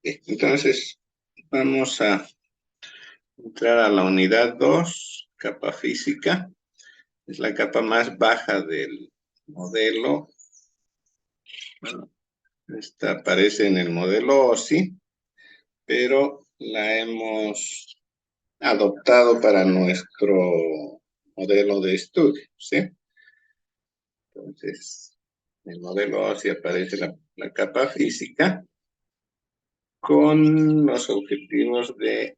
Entonces, vamos a entrar a la unidad 2, capa física. Es la capa más baja del modelo. Bueno, esta aparece en el modelo OSI, pero la hemos adoptado para nuestro modelo de estudio, ¿sí? Entonces, en el modelo OSI aparece la capa física con los objetivos de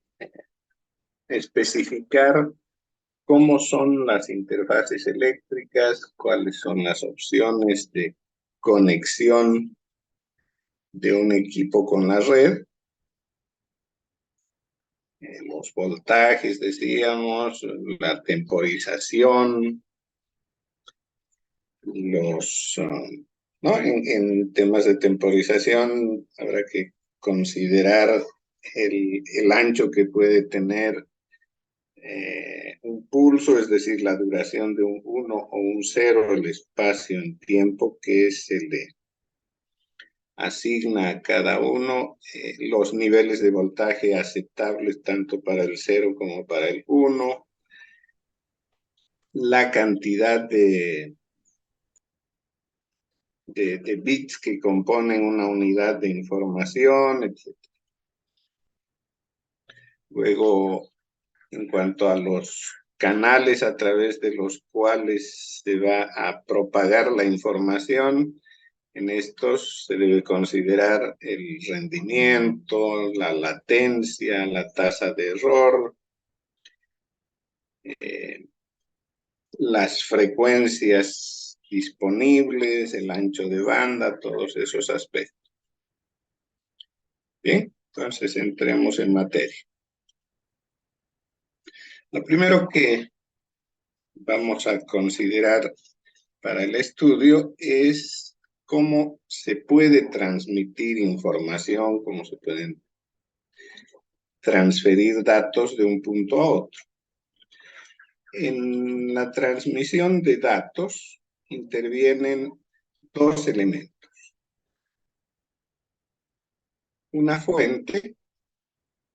especificar cómo son las interfaces eléctricas, cuáles son las opciones de conexión de un equipo con la red, los voltajes, decíamos, la temporización, ¿no? En temas de temporización habrá que considerar el ancho que puede tener un pulso, es decir, la duración de un 1 o un 0, el espacio en tiempo que se le asigna a cada uno, los niveles de voltaje aceptables tanto para el 0 como para el 1, la cantidad de bits que componen una unidad de información, etc. Luego, en cuanto a los canales a través de los cuales se va a propagar la información, en estos se debe considerar el rendimiento, la latencia, la tasa de error, las frecuencias disponibles, el ancho de banda, todos esos aspectos. Bien, entonces entremos en materia. Lo primero que vamos a considerar para el estudio es cómo se puede transmitir información, cómo se pueden transferir datos de un punto a otro. En la transmisión de datos intervienen dos elementos. Una fuente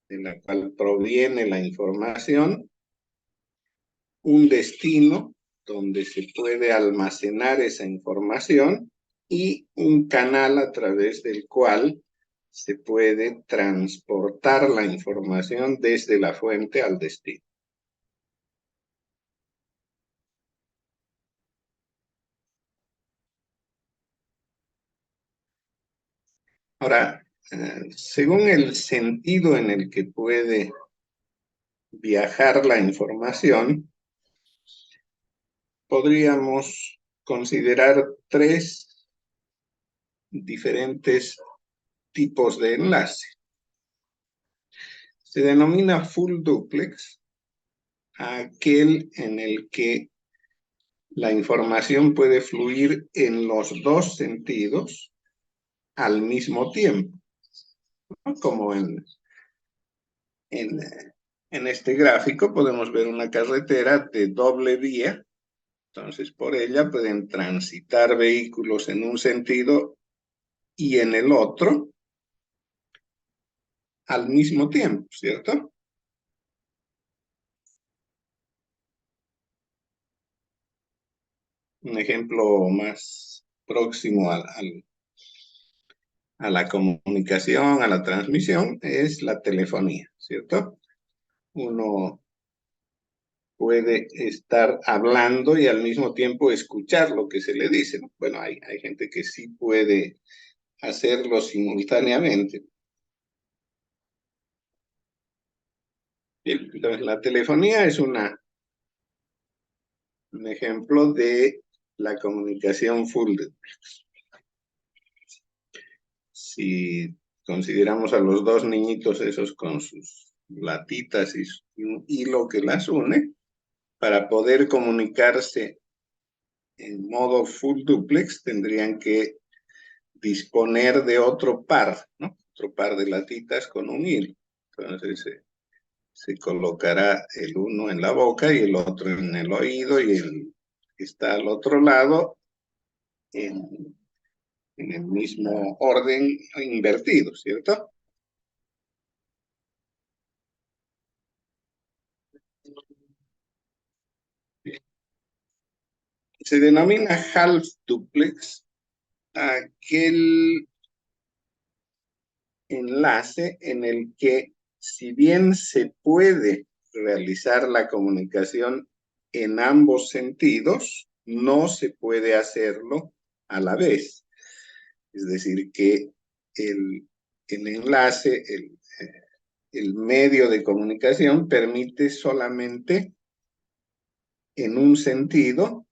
de la cual proviene la información, un destino donde se puede almacenar esa información y un canal a través del cual se puede transportar la información desde la fuente al destino. Ahora, según el sentido en el que puede viajar la información, podríamos considerar tres diferentes tipos de enlace. Se denomina full duplex aquel en el que la información puede fluir en los dos sentidos al mismo tiempo, ¿no? Como en este gráfico podemos ver una carretera de doble vía. Entonces, por ella pueden transitar vehículos en un sentido y en el otro al mismo tiempo, ¿cierto? Un ejemplo más próximo a la comunicación, a la transmisión, es la telefonía, ¿cierto? Uno puede estar hablando y al mismo tiempo escuchar lo que se le dice, ¿no? Bueno, hay gente que sí puede hacerlo simultáneamente. Bien, entonces, la telefonía es un ejemplo de la comunicación full duplex. Si consideramos a los dos niñitos esos con sus latitas y un hilo que las une, para poder comunicarse en modo full duplex tendrían que disponer de otro par, ¿no? Otro par de latitas con un hilo. Entonces se colocará el uno en la boca y el otro en el oído y que está al otro lado en el mismo orden invertido, ¿cierto? Se denomina half duplex aquel enlace en el que, si bien se puede realizar la comunicación en ambos sentidos, no se puede hacerlo a la vez. Es decir, que el enlace, el medio de comunicación permite solamente en un sentido,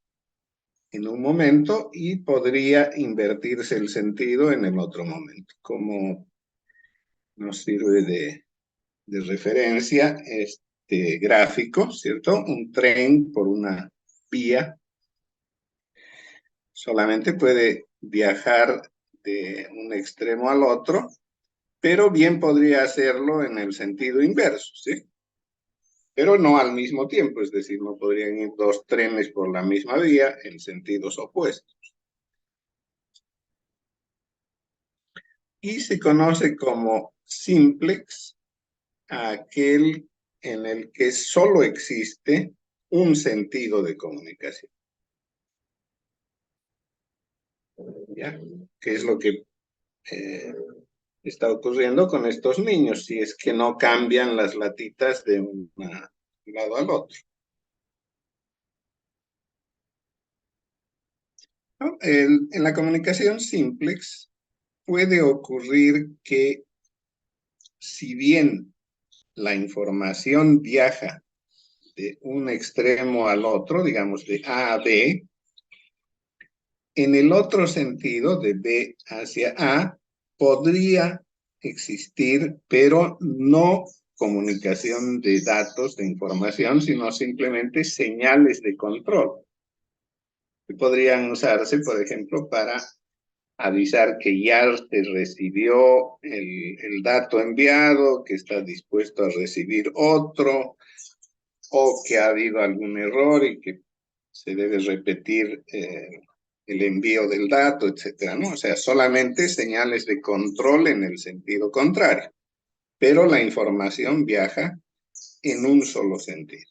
en un momento, y podría invertirse el sentido en el otro momento. Como nos sirve de referencia este gráfico, ¿cierto? Un tren por una vía solamente puede viajar de un extremo al otro, pero bien podría hacerlo en el sentido inverso, ¿sí? Pero no al mismo tiempo, es decir, no podrían ir dos trenes por la misma vía en sentidos opuestos. Y se conoce como simplex a aquel en el que solo existe un sentido de comunicación. ¿Ya? ¿Qué es lo que está ocurriendo con estos niños si es que no cambian las latitas de un lado al otro? ¿No? En la comunicación simplex puede ocurrir que, si bien la información viaja de un extremo al otro, digamos de A a B, en el otro sentido, de B hacia A, podría existir, pero no comunicación de datos, de información, sino simplemente señales de control, que podrían usarse, por ejemplo, para avisar que ya se recibió el dato enviado, que está dispuesto a recibir otro, o que ha habido algún error y que se debe repetir el envío del dato, etcétera, ¿no? O sea, solamente señales de control en el sentido contrario, pero la información viaja en un solo sentido,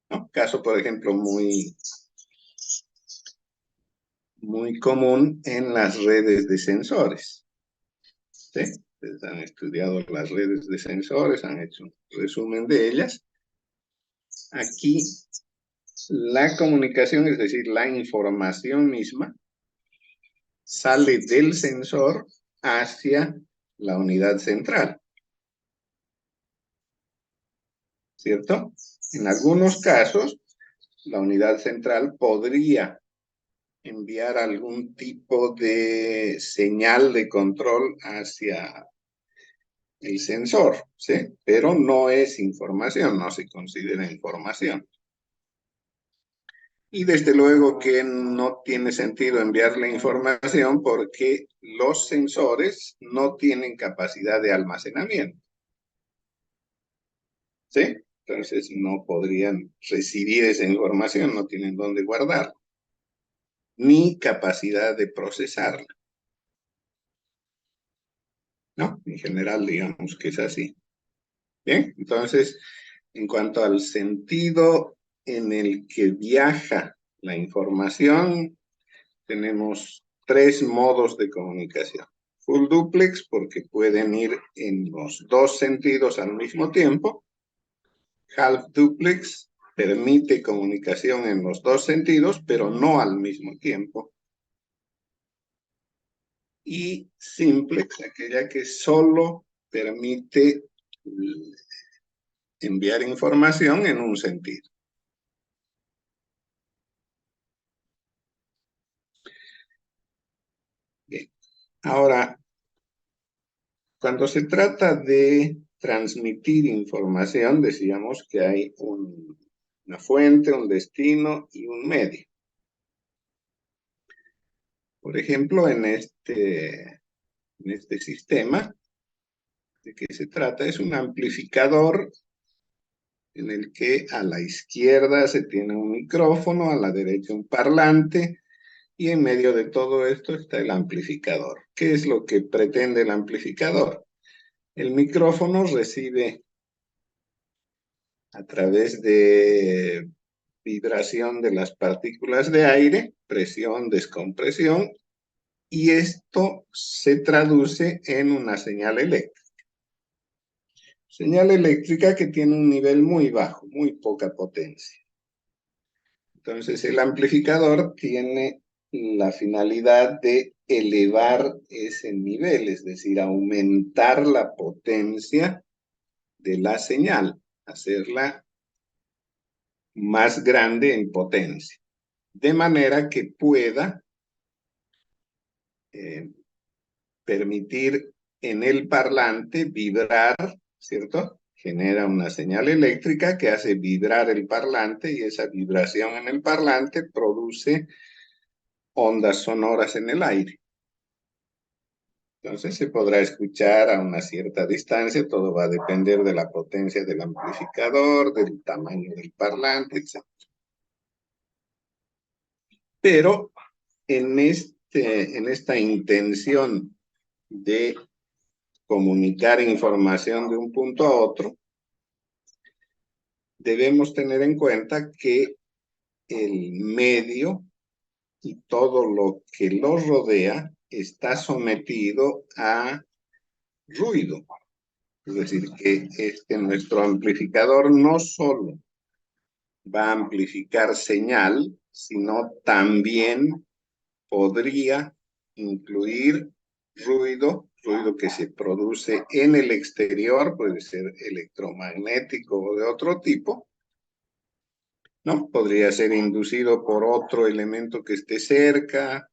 ¿no? Caso, por ejemplo, muy común en las redes de sensores, ¿sí? Ustedes han estudiado las redes de sensores, han hecho un resumen de ellas. Aquí la comunicación, es decir, la información misma, sale del sensor hacia la unidad central, ¿cierto? En algunos casos, la unidad central podría enviar algún tipo de señal de control hacia el sensor, ¿sí? Pero no es información, no se considera información. Y desde luego que no tiene sentido enviarle información porque los sensores no tienen capacidad de almacenamiento, ¿sí? Entonces no podrían recibir esa información, no tienen dónde guardarla, ni capacidad de procesarla, ¿no? En general, digamos que es así. Bien, entonces, en cuanto al sentido en el que viaja la información, tenemos tres modos de comunicación. Full duplex, porque pueden ir en los dos sentidos al mismo tiempo. Half duplex permite comunicación en los dos sentidos, pero no al mismo tiempo. Y simplex, aquella que solo permite enviar información en un sentido. Bien. Ahora, cuando se trata de transmitir información, decíamos que hay una fuente, un destino y un medio. Por ejemplo, en este sistema, ¿De qué se trata? Es un amplificador en el que a la izquierda se tiene un micrófono, a la derecha un parlante, y en medio de todo esto está el amplificador. ¿Qué es lo que pretende el amplificador? El micrófono recibe a través de vibración de las partículas de aire, presión, descompresión, y esto se traduce en una señal eléctrica. Señal eléctrica que tiene un nivel muy bajo, muy poca potencia. Entonces el amplificador tiene la finalidad de elevar ese nivel, es decir, aumentar la potencia de la señal, hacerla más grande en potencia, de manera que pueda eh, permitir en el parlante vibrar, ¿cierto? Genera una señal eléctrica que hace vibrar el parlante y esa vibración en el parlante produce ondas sonoras en el aire. Entonces se podrá escuchar a una cierta distancia, todo va a depender de la potencia del amplificador, del tamaño del parlante, etc. Pero en esta intención de comunicar información de un punto a otro, debemos tener en cuenta que el medio y todo lo que lo rodea está sometido a ruido. Es decir, que nuestro amplificador no solo va a amplificar señal, sino también podría incluir ruido que se produce en el exterior, puede ser electromagnético o de otro tipo, ¿no? Podría ser inducido por otro elemento que esté cerca,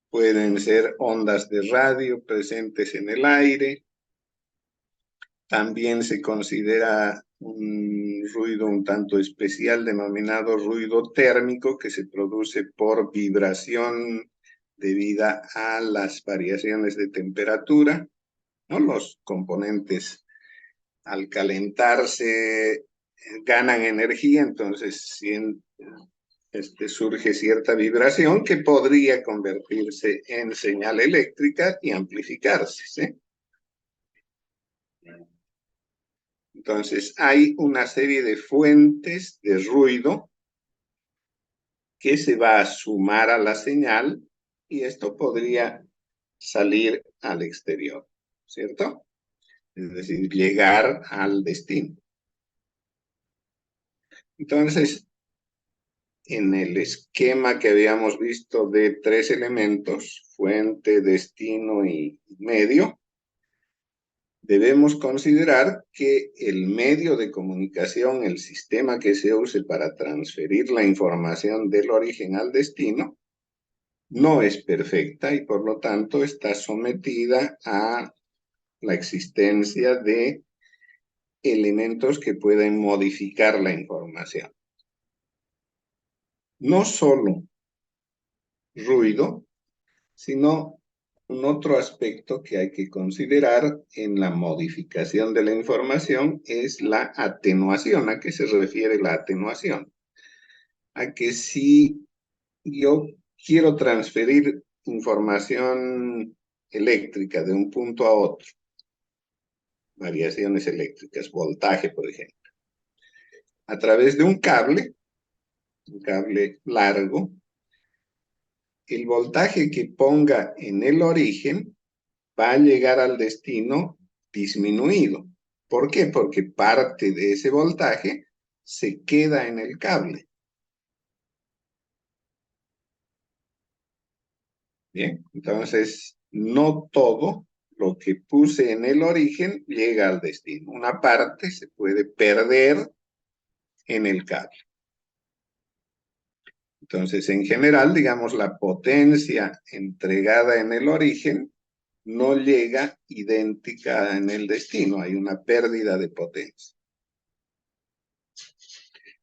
pueden ser ondas de radio presentes en el aire. También se considera un ruido un tanto especial denominado ruido térmico que se produce por vibración debida a las variaciones de temperatura, ¿no? Los componentes al calentarse ganan energía, entonces surge cierta vibración que podría convertirse en señal eléctrica y amplificarse, ¿sí? Entonces, hay una serie de fuentes de ruido que se va a sumar a la señal y esto podría salir al exterior, ¿cierto? Es decir, llegar al destino. Entonces, en el esquema que habíamos visto de 3 elementos, fuente, destino y medio, debemos considerar que el medio de comunicación, el sistema que se use para transferir la información del origen al destino, no es perfecta y por lo tanto está sometida a la existencia de elementos que pueden modificar la información. No solo ruido, sino un otro aspecto que hay que considerar en la modificación de la información es la atenuación. ¿A qué se refiere la atenuación? A que si yo quiero transferir información eléctrica de un punto a otro, variaciones eléctricas, voltaje, por ejemplo, a través de un cable largo, el voltaje que ponga en el origen va a llegar al destino disminuido. ¿Por qué? Porque parte de ese voltaje se queda en el cable. Bien, entonces no todo lo que puse en el origen llega al destino. Una parte se puede perder en el cable. Entonces, en general, digamos, la potencia entregada en el origen no llega idéntica en el destino, hay una pérdida de potencia.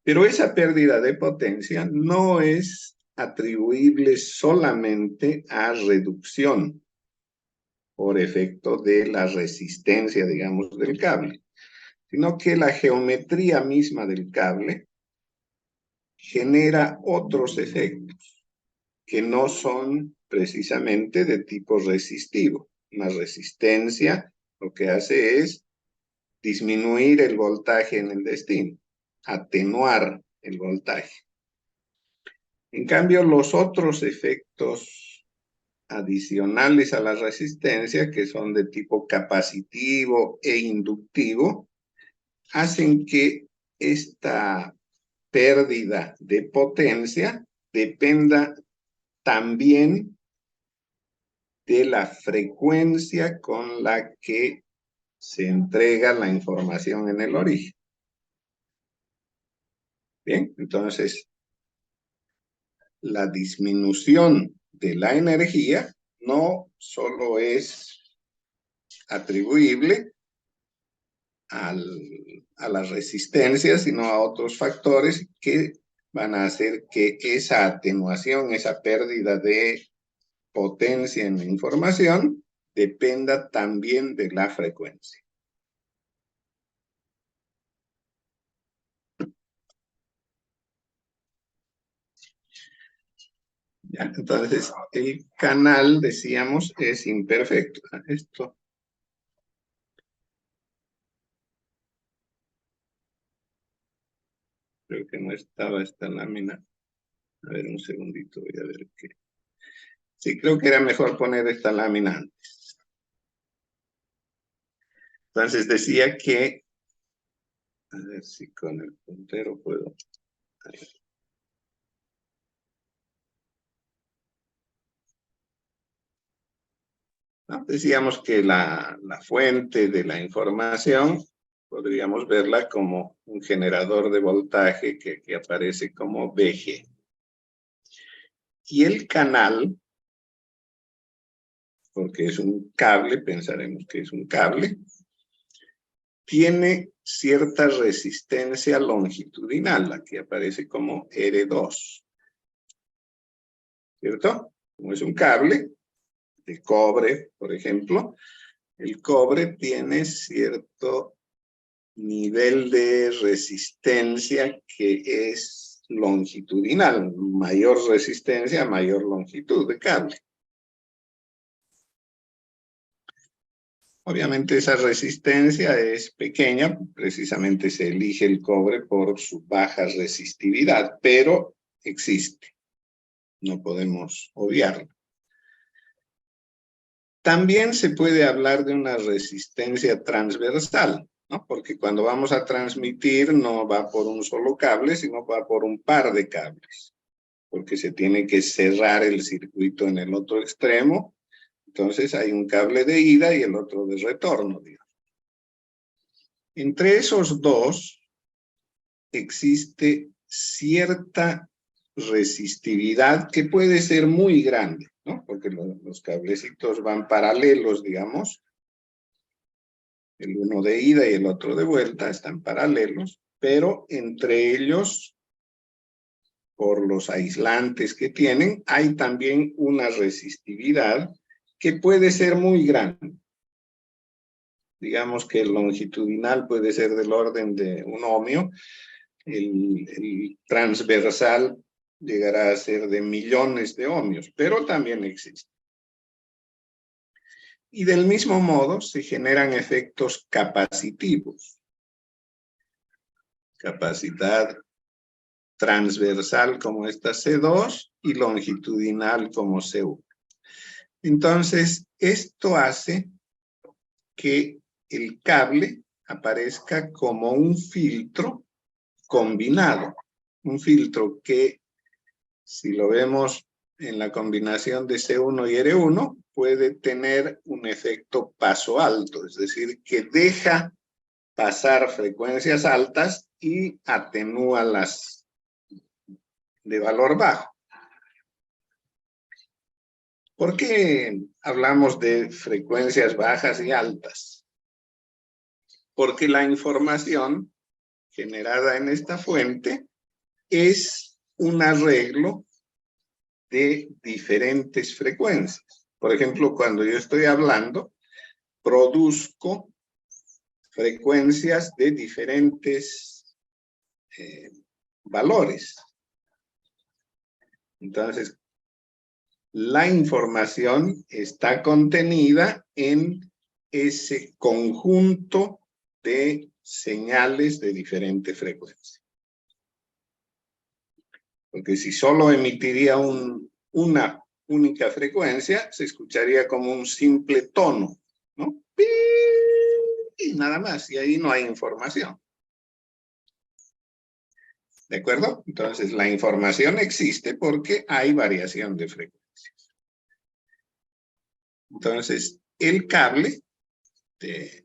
Pero esa pérdida de potencia no es atribuible solamente a reducción. por efecto de la resistencia, digamos, del cable, sino que la geometría misma del cable genera otros efectos que no son precisamente de tipo resistivo. Una resistencia lo que hace es disminuir el voltaje en el destino, atenuar el voltaje. En cambio, los otros efectos adicionales a la resistencia, que son de tipo capacitivo e inductivo, hacen que esta pérdida de potencia dependa también de la frecuencia con la que se entrega la información en el origen. Bien, entonces, la disminución de la energía no solo es atribuible a la resistencia, sino a otros factores que van a hacer que esa atenuación, esa pérdida de potencia en la información, dependa también de la frecuencia. Ya, entonces, el canal, decíamos, es imperfecto. Esto creo que no estaba esta lámina. A ver, un segundito, voy a ver qué. Sí, creo que era mejor poner esta lámina antes. Entonces decía que, a ver si con el puntero puedo. ¿No? Decíamos que la fuente de la información podríamos verla como un generador de voltaje que aparece como VG. Y el canal, porque es un cable, pensaremos que es un cable, tiene cierta resistencia longitudinal, la que aparece como R2. ¿Cierto? Como es un cable de cobre, por ejemplo, el cobre tiene cierto nivel de resistencia que es longitudinal. Mayor resistencia, mayor longitud de cable. Obviamente esa resistencia es pequeña, precisamente se elige el cobre por su baja resistividad, pero existe, no podemos obviarlo. También se puede hablar de una resistencia transversal, ¿no? Porque cuando vamos a transmitir no va por un solo cable, sino va por un par de cables, porque se tiene que cerrar el circuito en el otro extremo. Entonces hay un cable de ida y el otro de retorno, digamos. Entre esos dos existe cierta resistividad que puede ser muy grande, ¿no? Porque los cablecitos van paralelos, digamos. El uno de ida y el otro de vuelta están paralelos, pero entre ellos, por los aislantes que tienen, hay también una resistividad que puede ser muy grande. Digamos que el longitudinal puede ser del orden de un ohmio, el transversal llegará a ser de millones de ohmios, pero también existe. Y del mismo modo se generan efectos capacitivos. Capacidad transversal como esta C2 y longitudinal como C1. Entonces, esto hace que el cable aparezca como un filtro combinado. Un filtro que, si lo vemos en la combinación de C1 y R1, puede tener un efecto paso alto, es decir, que deja pasar frecuencias altas y atenúa las de valor bajo. ¿Por qué hablamos de frecuencias bajas y altas? Porque la información generada en esta fuente es un arreglo de diferentes frecuencias. Por ejemplo, cuando yo estoy hablando, produzco frecuencias de diferentes valores. Entonces, la información está contenida en ese conjunto de señales de diferente frecuencia. Porque si solo emitiría una única frecuencia, se escucharía como un simple tono, ¿no? Y nada más, y ahí no hay información. ¿De acuerdo? Entonces, la información existe porque hay variación de frecuencias. Entonces, el cable de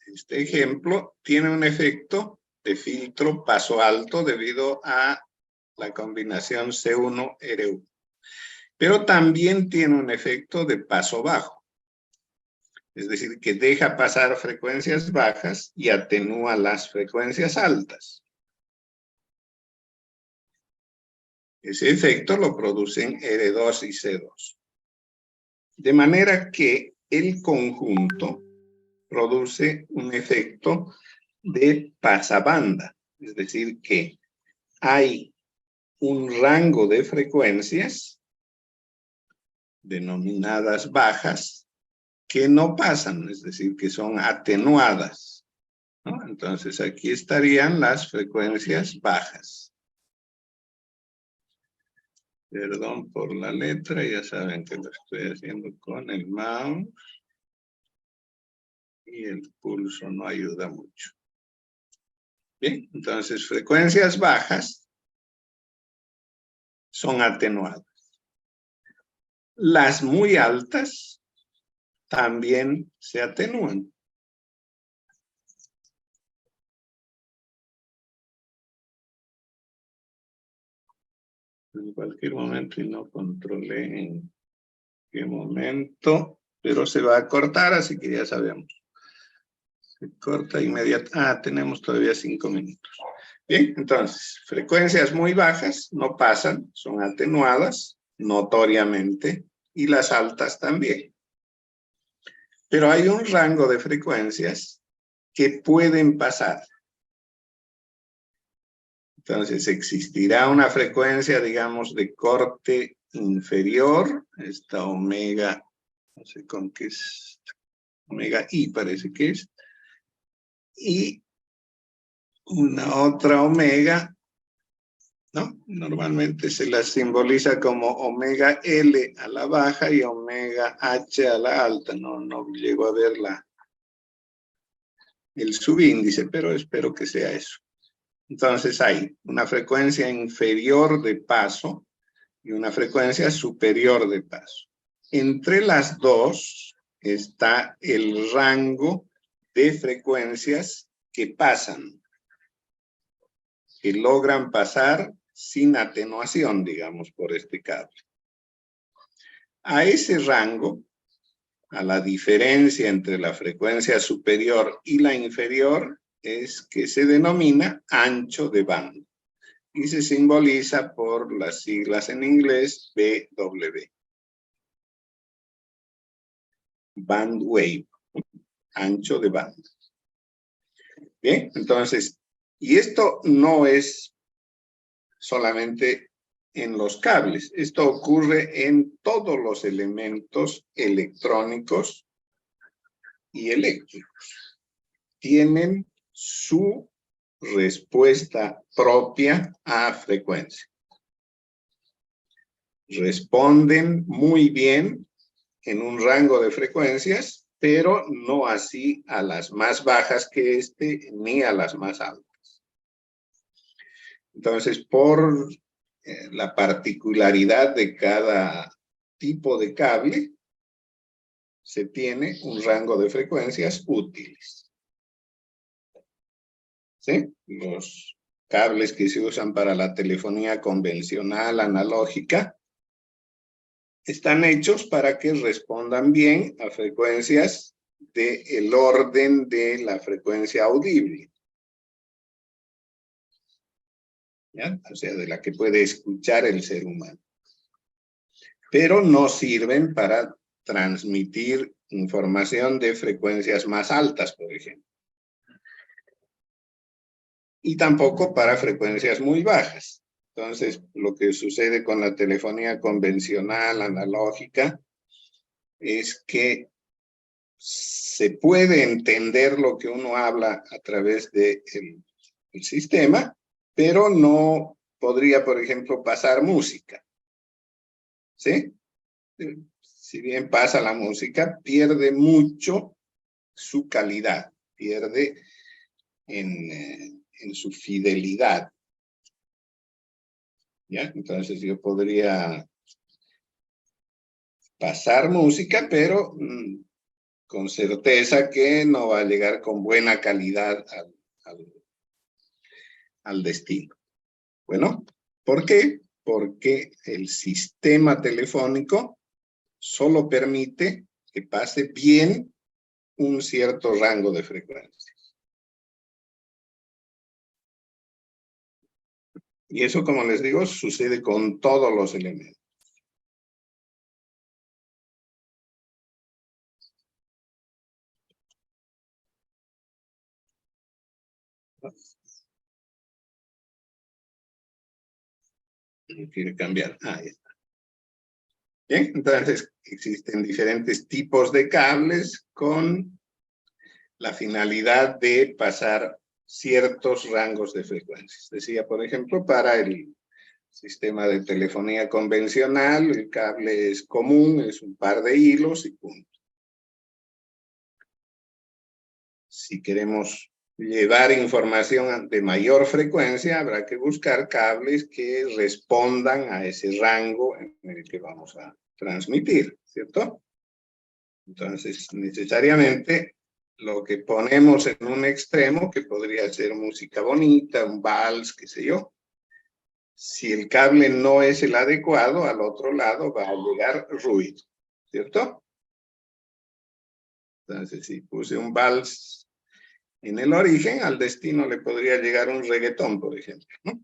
este ejemplo tiene un efecto de filtro paso alto debido a la combinación C1-R1. Pero también tiene un efecto de paso bajo. Es decir, que deja pasar frecuencias bajas y atenúa las frecuencias altas. Ese efecto lo producen R2 y C2. De manera que el conjunto produce un efecto de pasabanda. Es decir, que hay un rango de frecuencias denominadas bajas que no pasan, es decir, que son atenuadas, ¿no? Entonces aquí estarían las frecuencias bajas. Perdón por la letra, ya saben que lo estoy haciendo con el mouse y el pulso no ayuda mucho. Bien, entonces frecuencias bajas son atenuadas. Las muy altas también se atenúan. En cualquier momento, y no controlé en qué momento, pero se va a cortar, así que ya sabemos. Se corta inmediatamente. Ah, tenemos todavía 5 minutos. Bien, entonces, frecuencias muy bajas no pasan, son atenuadas notoriamente, y las altas también. Pero hay un rango de frecuencias que pueden pasar. Entonces, existirá una frecuencia, digamos, de corte inferior, esta omega, no sé con qué es, omega I parece que es, y una otra omega, ¿no? Normalmente se la simboliza como omega L a la baja y omega H a la alta, no llego a ver el subíndice, pero espero que sea eso. Entonces hay una frecuencia inferior de paso y una frecuencia superior de paso. Entre las dos está el rango de frecuencias que pasan, que logran pasar sin atenuación, digamos, por este cable. A ese rango, a la diferencia entre la frecuencia superior y la inferior, es que se denomina ancho de banda y se simboliza por las siglas en inglés BW. Band wave, ancho de banda. Bien, entonces, y esto no es solamente en los cables, esto ocurre en todos los elementos electrónicos y eléctricos. Tienen su respuesta propia a frecuencia. Responden muy bien en un rango de frecuencias, pero no así a las más bajas que este, ni a las más altas. Entonces, por la particularidad de cada tipo de cable, se tiene un rango de frecuencias útiles. ¿Sí? Los cables que se usan para la telefonía convencional, analógica, están hechos para que respondan bien a frecuencias del orden de la frecuencia audible. ¿Ya? O sea, de la que puede escuchar el ser humano. pero no sirven para transmitir información de frecuencias más altas, por ejemplo. Y tampoco para frecuencias muy bajas. Entonces, lo que sucede con la telefonía convencional, analógica, es que se puede entender lo que uno habla a través del el sistema, pero no podría, por ejemplo, pasar música. ¿Sí? Si bien pasa la música, pierde mucho su calidad, pierde en su fidelidad. ¿Ya? Entonces yo podría pasar música, pero con certeza que no va a llegar con buena calidad al destino. Bueno, ¿por qué? Porque el sistema telefónico solo permite que pase bien un cierto rango de frecuencia. Y eso, como les digo, sucede con todos los elementos. Quiere cambiar. Ahí está. Bien, entonces existen diferentes tipos de cables con la finalidad de pasar ciertos rangos de frecuencias. Decía, por ejemplo, para el sistema de telefonía convencional, el cable es común, es un par de hilos y punto. Si queremos llevar información de mayor frecuencia, habrá que buscar cables que respondan a ese rango en el que vamos a transmitir, ¿cierto? Entonces, necesariamente, lo que ponemos en un extremo, que podría ser música bonita, un vals, qué sé yo, si el cable no es el adecuado, al otro lado va a llegar ruido, ¿cierto? Entonces, si puse un vals en el origen, al destino le podría llegar un reggaetón, por ejemplo, ¿no?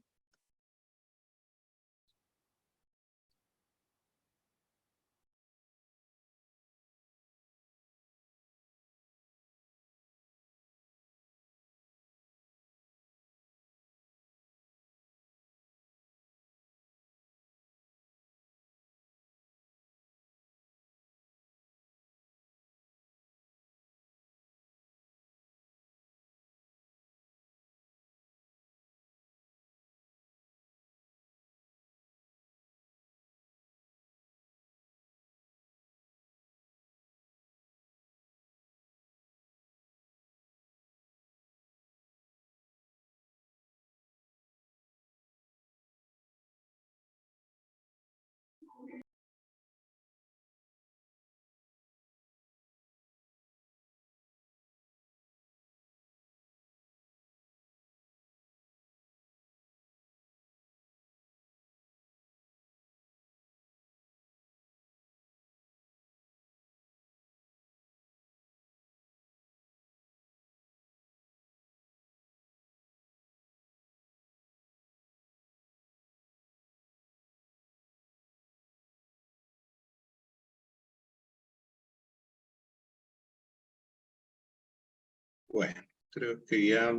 Bueno, creo que ya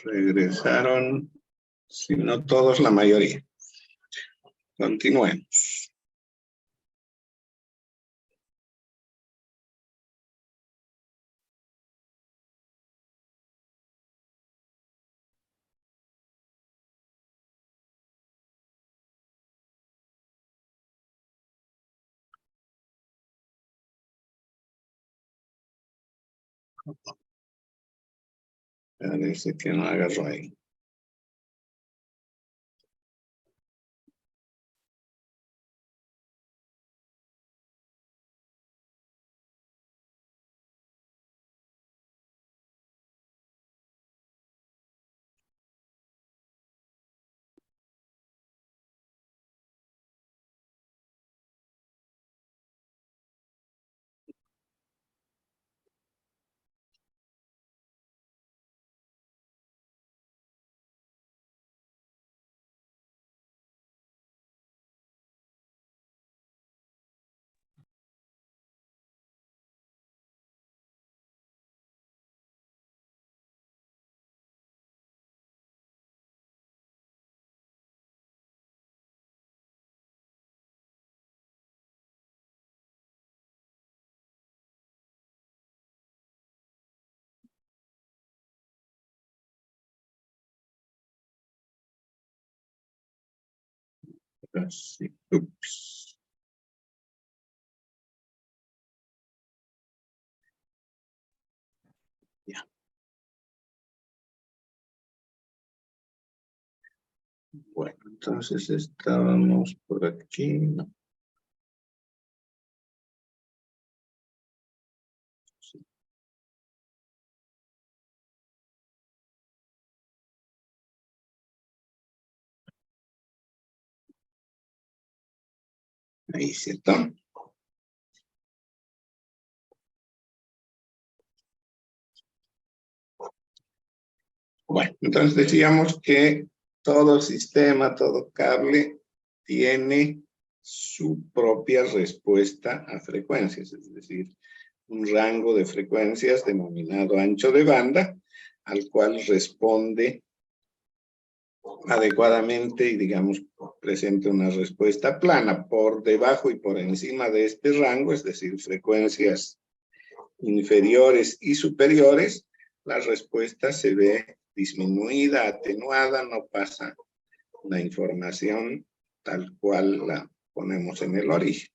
regresaron, si no todos, la mayoría. Continuemos. Parece que no agarró ahí. Así, ups. Ya. Bueno, entonces estábamos por aquí, ¿no? Sí. Ahí, ¿cierto? Bueno, entonces decíamos que todo sistema, todo cable tiene su propia respuesta a frecuencias, es decir, un rango de frecuencias denominado ancho de banda, al cual responde adecuadamente y, digamos, presenta una respuesta plana. Por debajo y por encima de este rango, es decir, frecuencias inferiores y superiores, la respuesta se ve disminuida, atenuada, no pasa la información tal cual la ponemos en el origen.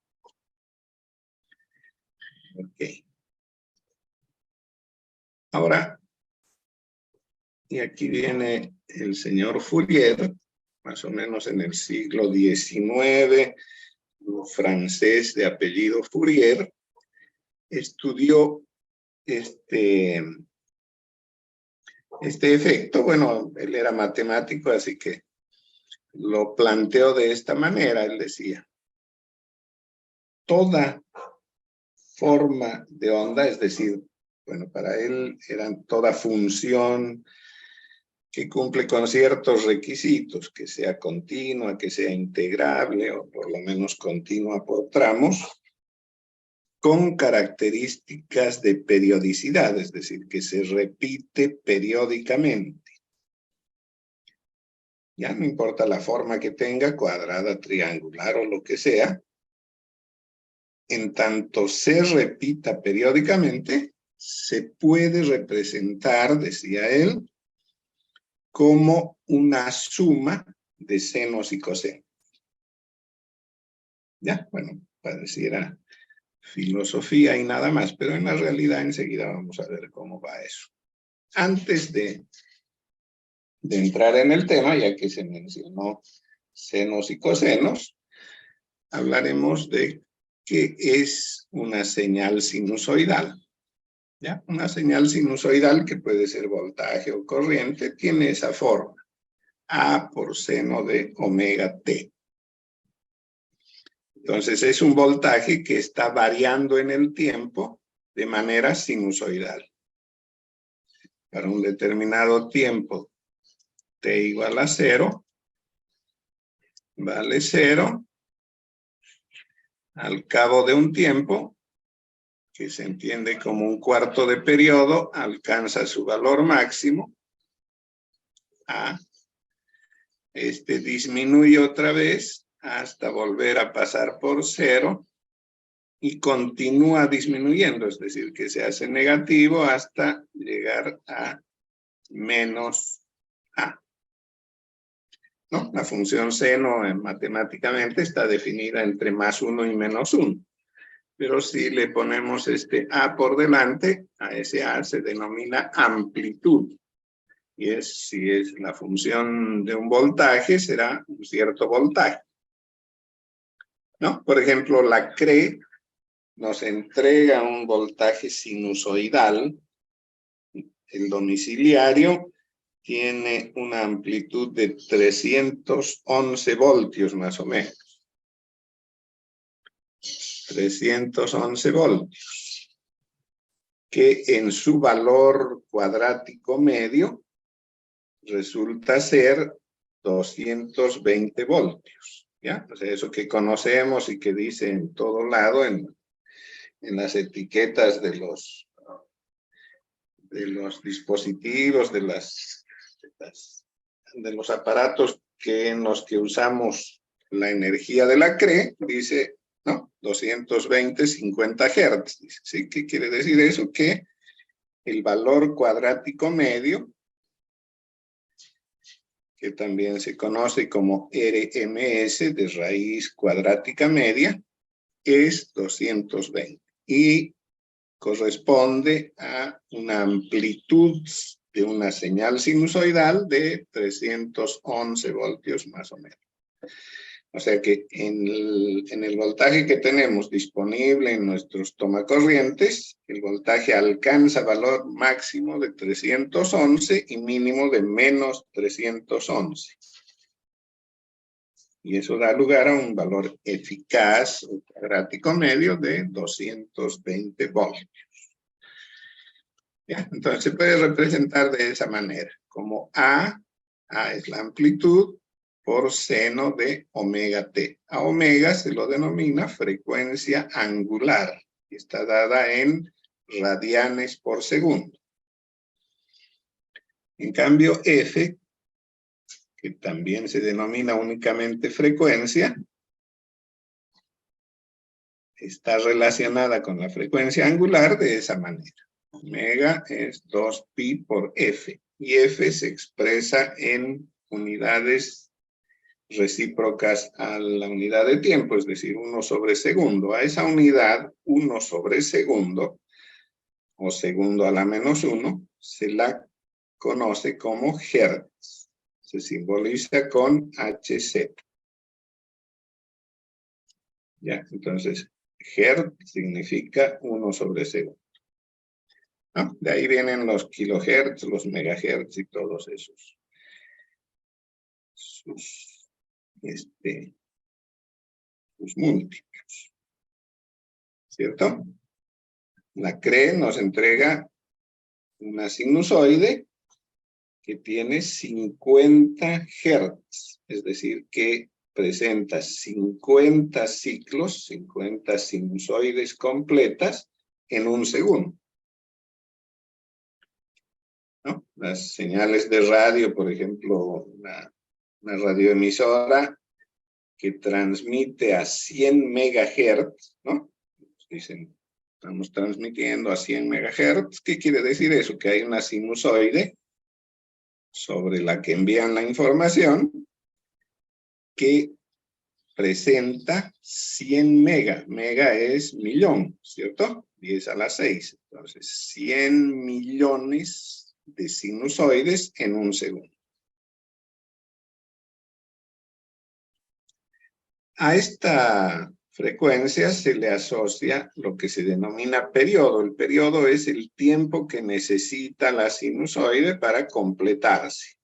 Ok. Ahora, y aquí viene el señor Fourier, más o menos en el siglo XIX, un francés de apellido Fourier, estudió este efecto. Bueno, él era matemático, así que lo planteó de esta manera. Él decía, toda forma de onda, es decir, bueno, para él eran toda función que cumple con ciertos requisitos, que sea continua, que sea integrable, o por lo menos continua por tramos, con características de periodicidad, es decir, que se repite periódicamente. Ya no importa la forma que tenga, cuadrada, triangular o lo que sea, en tanto se repita periódicamente, se puede representar, decía él, como una suma de senos y cosenos. Ya, bueno, pareciera filosofía y nada más, pero en la realidad enseguida vamos a ver cómo va eso. Antes de entrar en el tema, ya que se mencionó senos y cosenos, hablaremos de qué es una señal sinusoidal. ¿Ya? Una señal sinusoidal, que puede ser voltaje o corriente, tiene esa forma: A por seno de omega t. Entonces es un voltaje que está variando en el tiempo de manera sinusoidal. Para un determinado tiempo t igual a 0, vale 0. Al cabo de un tiempo, que se entiende como un cuarto de periodo, alcanza su valor máximo, A. Disminuye otra vez hasta volver a pasar por 0 y continúa disminuyendo, es decir, que se hace negativo hasta llegar a menos A. ¿No? La función seno matemáticamente está definida entre +1 y -1. Pero si le ponemos A por delante, a ese A se denomina amplitud. Y si es la función de un voltaje, será un cierto voltaje. ¿No? Por ejemplo, la CRE nos entrega un voltaje sinusoidal. El domiciliario tiene una amplitud de 311 voltios más o menos. 311 voltios. Que en su valor cuadrático medio resulta ser 220 voltios. ¿Ya? O sea, eso que conocemos y que dice en todo lado, en las etiquetas de los dispositivos, de los aparatos en los que usamos la energía de la CRE, dice, ¿no? 220, 50 Hz. ¿Sí? ¿Qué quiere decir eso? Que el valor cuadrático medio, que también se conoce como RMS de raíz cuadrática media, es 220 y corresponde a una amplitud de una señal sinusoidal de 311 voltios más o menos. O sea que en el voltaje que tenemos disponible en nuestros tomacorrientes, el voltaje alcanza valor máximo de 311 y mínimo de menos 311. Y eso da lugar a un valor eficaz o cuadrático medio de 220 voltios. ¿Ya? Entonces se puede representar de esa manera, como A es la amplitud, por seno de omega t. A omega se lo denomina frecuencia angular. Está dada en radianes por segundo. En cambio, F, que también se denomina únicamente frecuencia, está relacionada con la frecuencia angular de esa manera. Omega es 2pi por F. Y F se expresa en unidades recíprocas a la unidad de tiempo, es decir, 1 sobre segundo. A esa unidad, 1 sobre segundo, o segundo a la menos 1, se la conoce como hertz. Se simboliza con Hz. ¿Ya? Entonces, hertz significa 1 sobre segundo. ¿No? De ahí vienen los kilohertz, los megahertz y todos esos. Sus múltiplos. ¿Cierto? La CRE nos entrega una sinusoide que tiene 50 Hz, es decir, que presenta 50 ciclos, 50 sinusoides completas en un segundo. ¿No? Las señales de radio, por ejemplo, una radioemisora que transmite a 100 megahertz, ¿no? Dicen, estamos transmitiendo a 100 megahertz. ¿Qué quiere decir eso? Que hay una sinusoide sobre la que envían la información que presenta 100 mega. Mega es millón, ¿cierto? 10 a la 6. Entonces, 100 millones de sinusoides en un segundo. A esta frecuencia se le asocia lo que se denomina periodo. El periodo es el tiempo que necesita la sinusoide para completarse.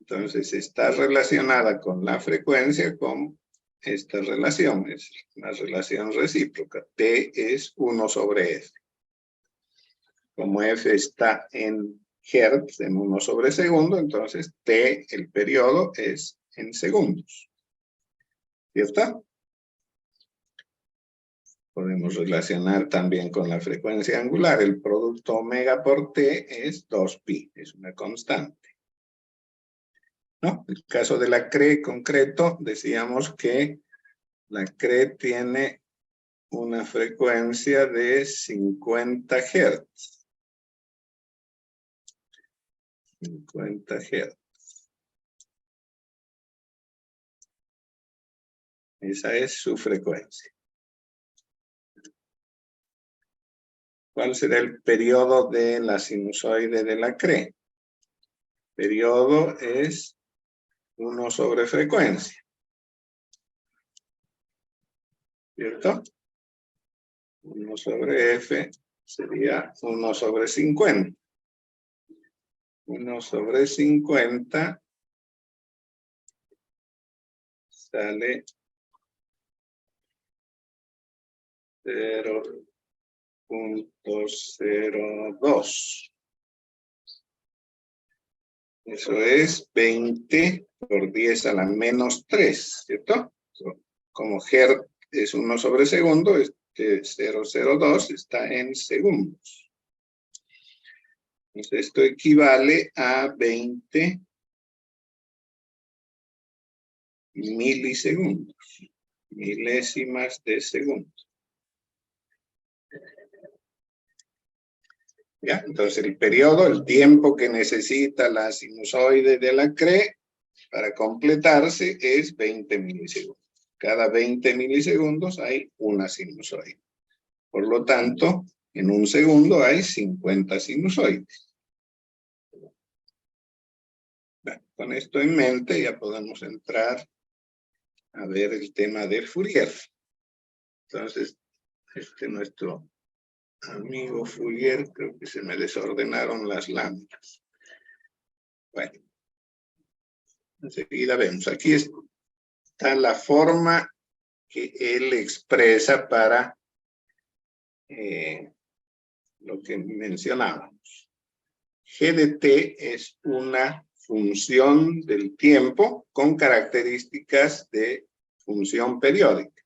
Entonces está relacionada con la frecuencia con esta relación. Es una relación recíproca. T es 1 sobre F. Como F está en Hertz, en 1 sobre segundo, entonces T, el periodo, es en segundos. ¿Cierto? Podemos relacionar también con la frecuencia angular. El producto omega por T es 2pi, es una constante. ¿No? En el caso de la CRE concreto, decíamos que la CRE tiene una frecuencia de 50 Hz. 50 Hz. Esa es su frecuencia. ¿Cuál será el periodo de la sinusoide de la CRE? Periodo es 1 sobre frecuencia. ¿Cierto? 1 sobre F sería 1 sobre 50. 1 sobre 50 sale 0.02. Eso es 20 por 10 a la menos 3, ¿cierto? Como Hertz es 1 sobre segundo, 0.02 está en segundos. Entonces esto equivale a 20 milisegundos, milésimas de segundo. ¿Ya? Entonces el periodo, el tiempo que necesita la sinusoide de la CRE para completarse es 20 milisegundos. Cada 20 milisegundos hay una sinusoide. Por lo tanto, en un segundo hay 50 sinusoides. Bueno, con esto en mente ya podemos entrar a ver el tema de Fourier. Entonces, nuestro amigo Fourier, creo que se me desordenaron las láminas. Bueno, enseguida vemos. Aquí está la forma que él expresa para lo que mencionábamos. G de t es una función del tiempo con características de función periódica.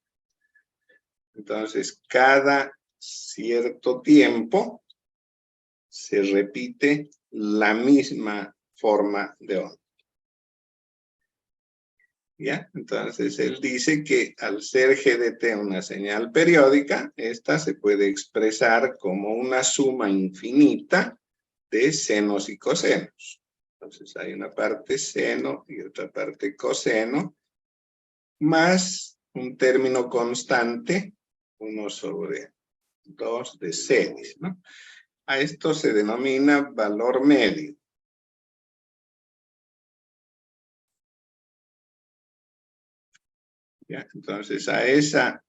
Entonces, cada cierto tiempo se repite la misma forma de onda. ¿Ya? Entonces, él dice que al ser G de t una señal periódica, esta se puede expresar como una suma infinita de senos y cosenos. Entonces, hay una parte seno y otra parte coseno, más un término constante, 1/2 de senis, ¿no? A esto se denomina valor medio. ¿Ya? Entonces, a esa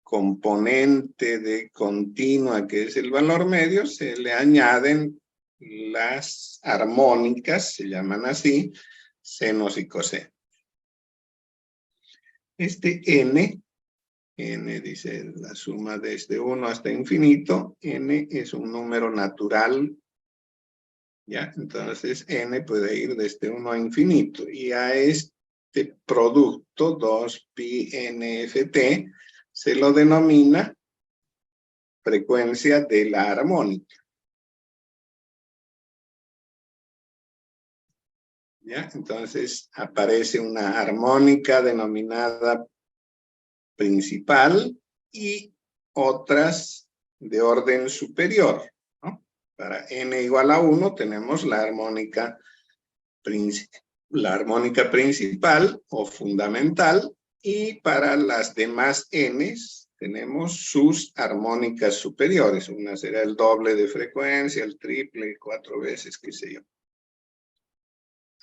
componente de continua que es el valor medio, se le añaden las armónicas, se llaman así, senos y cosenos. N dice la suma desde 1 hasta infinito, n es un número natural, ¿ya? Entonces n puede ir desde 1 a infinito, y a este producto 2pi nft se lo denomina frecuencia de la armónica. ¿Ya? Entonces aparece una armónica denominada principal y otras de orden superior, ¿no? Para n igual a 1 tenemos la armónica principal o fundamental, y para las demás n's tenemos sus armónicas superiores. Una será el doble de frecuencia, el triple, 4 veces, qué sé yo,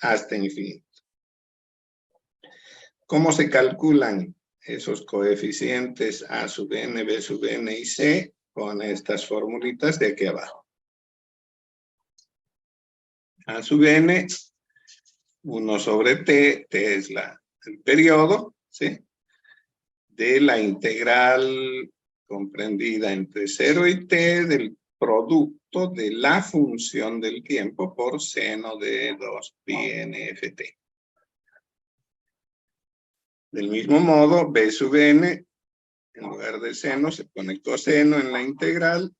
hasta infinito. ¿Cómo se calculan esos coeficientes A sub n, B sub n y C? Con estas formulitas de aquí abajo. A sub n, 1/t, t es el periodo, ¿sí? De la integral comprendida entre 0 y t del producto de la función del tiempo por seno de 2pi nft. Del mismo modo, b sub n, en lugar de seno, se pone coseno en la integral,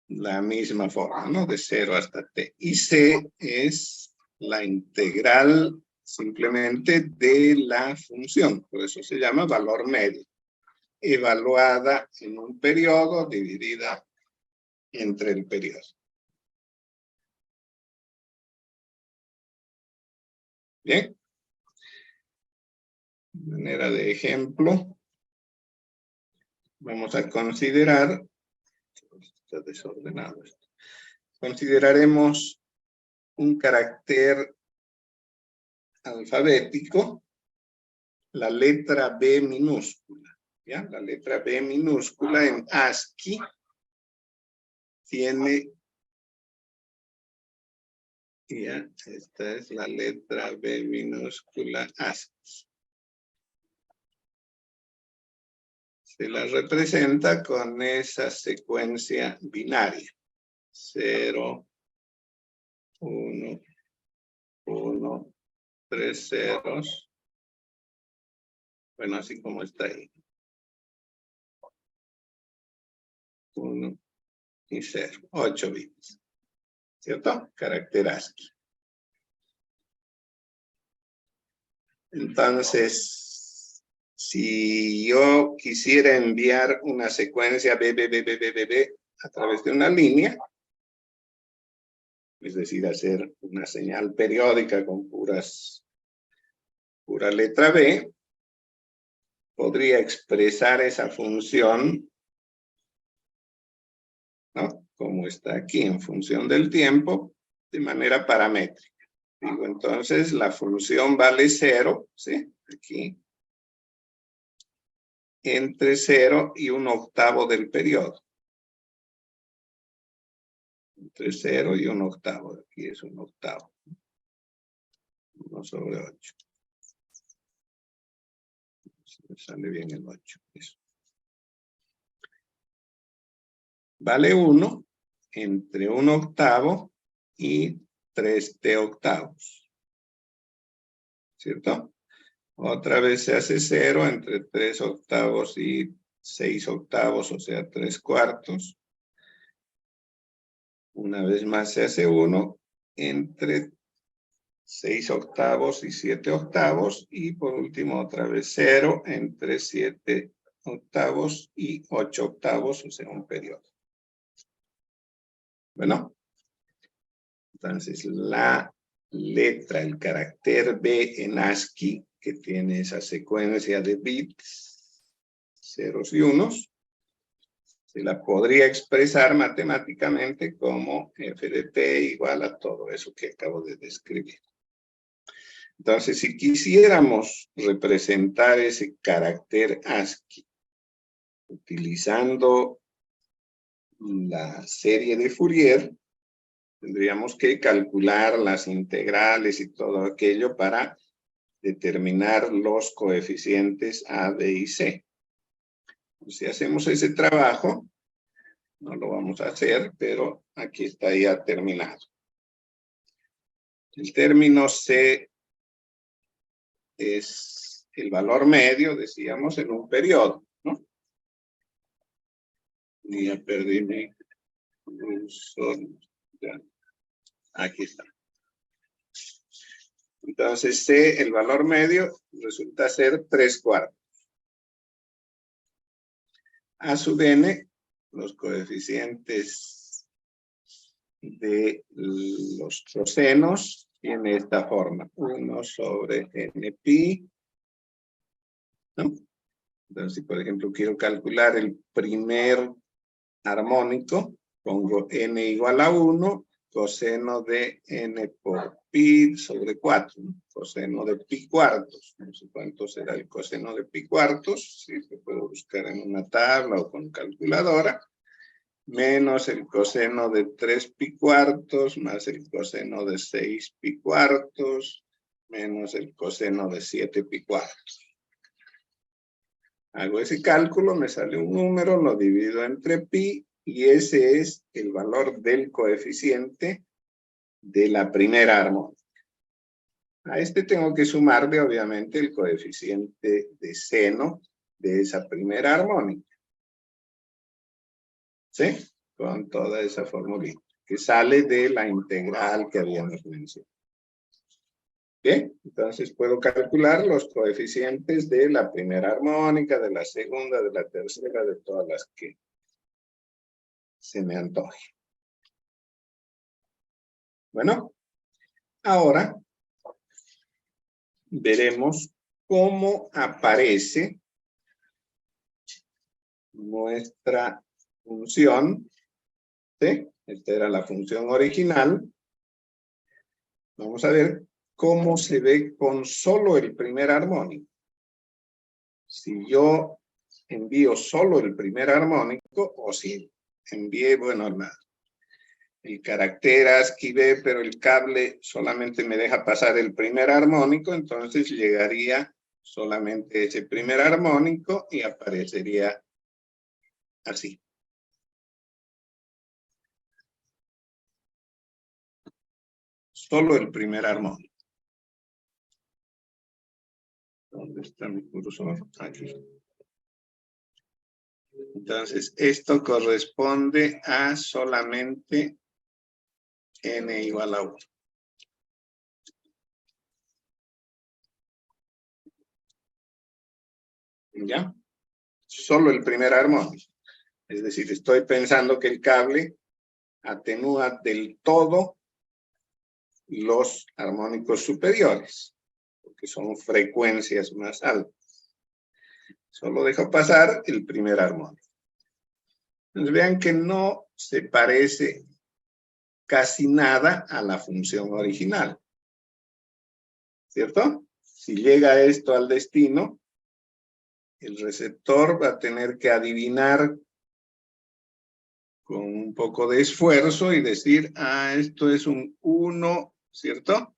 la misma forma, ¿no? De 0 hasta t. Y c es la integral simplemente de la función, por eso se llama valor medio, evaluada en un periodo dividida entre el periodo. Bien. De manera de ejemplo, vamos a considerar, está desordenado esto, consideraremos un carácter alfabético, la letra B minúscula, ¿ya? La letra B minúscula en ASCII tiene, ya, esta es la letra B minúscula ASCII. Se la representa con esa secuencia binaria. 0, 1, 1, 3 ceros. Bueno, así como está ahí. 1 y 0. 8 bits. ¿Cierto? Carácter ASCII. Entonces, si yo quisiera enviar una secuencia B a través de una línea, es decir, hacer una señal periódica con puras pura letra B, podría expresar esa función, ¿no? Como está aquí, en función del tiempo, de manera paramétrica. Digo, entonces la función vale 0, ¿sí? Aquí. Entre 0 y 1/8 del periodo. Entre 0 y 1/8. Aquí es 1/8. 1/8. Me sale bien el 8. Eso. Vale 1 entre 1/8 y 3t/8. ¿Cierto? Otra vez se hace 0 entre 3/8 y 6/8, o sea, 3/4. Una vez más se hace 1 entre 6/8 y 7/8. Y por último otra vez 0 entre 7/8 y 8/8, o sea, un periodo. Bueno, entonces la letra, el carácter B en ASCII, que tiene esa secuencia de bits, ceros y unos, se la podría expresar matemáticamente como f de t igual a todo eso que acabo de describir. Entonces, si quisiéramos representar ese carácter ASCII utilizando la serie de Fourier, tendríamos que calcular las integrales y todo aquello para determinar los coeficientes A, B y C. Si hacemos ese trabajo, no lo vamos a hacer, pero aquí está ya terminado. El término C es el valor medio, decíamos, en un periodo, ¿no? Ya perdí mi cursor. Aquí está. Entonces, C, el valor medio, resulta ser 3/4. A sub n, los coeficientes de los cosenos, tiene esta forma. 1 sobre n pi, ¿no? Entonces, si por ejemplo quiero calcular el primer armónico, pongo n igual a 1, coseno de n por pi sobre 4, ¿no? Coseno de pi cuartos. No sé cuánto será el coseno de pi cuartos, si se puede buscar en una tabla o con calculadora, menos el coseno de 3 pi cuartos, más el coseno de 6 pi cuartos, menos el coseno de 7 pi cuartos. Hago ese cálculo, me sale un número, lo divido entre pi, y ese es el valor del coeficiente de la primera armónica. A este tengo que sumarle, obviamente, el coeficiente de seno de esa primera armónica. ¿Sí? Con toda esa formulita, que sale de la integral que habíamos mencionado. Bien, entonces puedo calcular los coeficientes de la primera armónica, de la segunda, de la tercera, de todas las que se me antoje. Bueno, ahora veremos cómo aparece nuestra función. ¿Sí? Esta era la función original. Vamos a ver cómo se ve con solo el primer armónico. Si yo envío solo el primer armónico, o si envié, bueno, el carácter ASCII B, pero el cable solamente me deja pasar el primer armónico, entonces llegaría solamente ese primer armónico y aparecería así. Solo el primer armónico. ¿Dónde está mi cursor? Aquí. Entonces, esto corresponde a solamente n igual a 1. ¿Ya? Solo el primer armónico. Es decir, estoy pensando que el cable atenúa del todo los armónicos superiores. porque son frecuencias más altas. Solo dejo pasar el primer armónico. Entonces vean que no se parece casi nada a la función original. ¿Cierto? Si llega esto al destino, el receptor va a tener que adivinar con un poco de esfuerzo y decir, ah, esto es un 1, ¿cierto?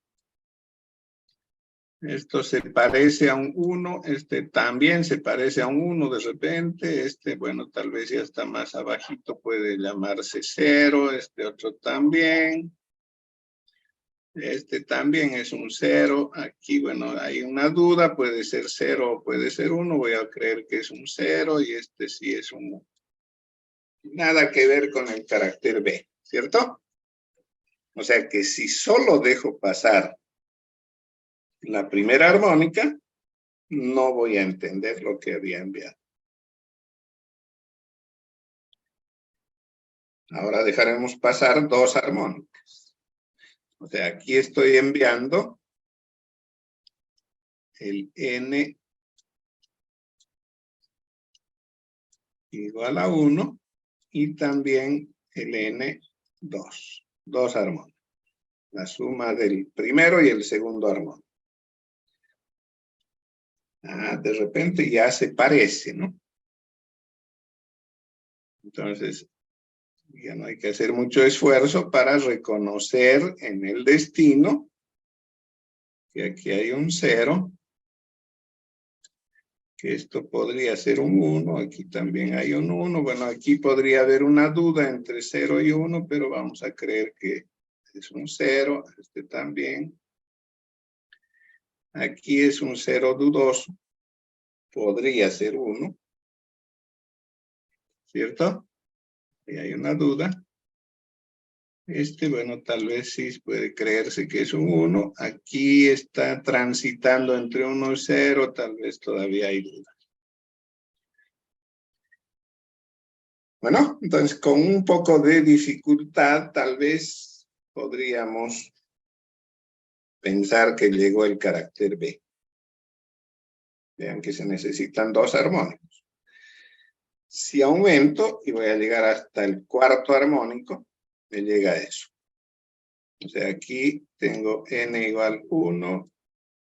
Esto se parece a un 1, este también se parece a un 1 de repente, este, bueno, tal vez ya está más abajito, puede llamarse 0, este otro también. Este también es un 0. Aquí, bueno, hay una duda. Puede ser 0 o puede ser 1. Voy a creer que es un 0 y este sí es un 1. Nada que ver con el carácter B, ¿cierto? O sea que si solo dejo pasar la primera armónica, no voy a entender lo que había enviado. Ahora dejaremos pasar dos armónicas. O sea, aquí estoy enviando el N igual a 1 y también el N2. Dos armónicos. La suma del primero y el segundo armónico. Ah, de repente ya se parece, ¿no? Entonces, ya no hay que hacer mucho esfuerzo para reconocer en el destino que aquí hay un 0, que esto podría ser un 1, aquí también hay un 1. Bueno, aquí podría haber una duda entre 0 y 1, pero vamos a creer que es un 0, este también. Aquí es un 0 dudoso, podría ser 1, ¿cierto? Y hay una duda. Este, bueno, tal vez sí puede creerse que es un 1. Aquí está transitando entre 1 y 0, tal vez todavía hay duda. Bueno, entonces con un poco de dificultad, tal vez podríamos pensar que llegó el carácter B. Vean que se necesitan dos armónicos. Si aumento y voy a llegar hasta el cuarto armónico, me llega eso. O sea, aquí tengo N igual 1,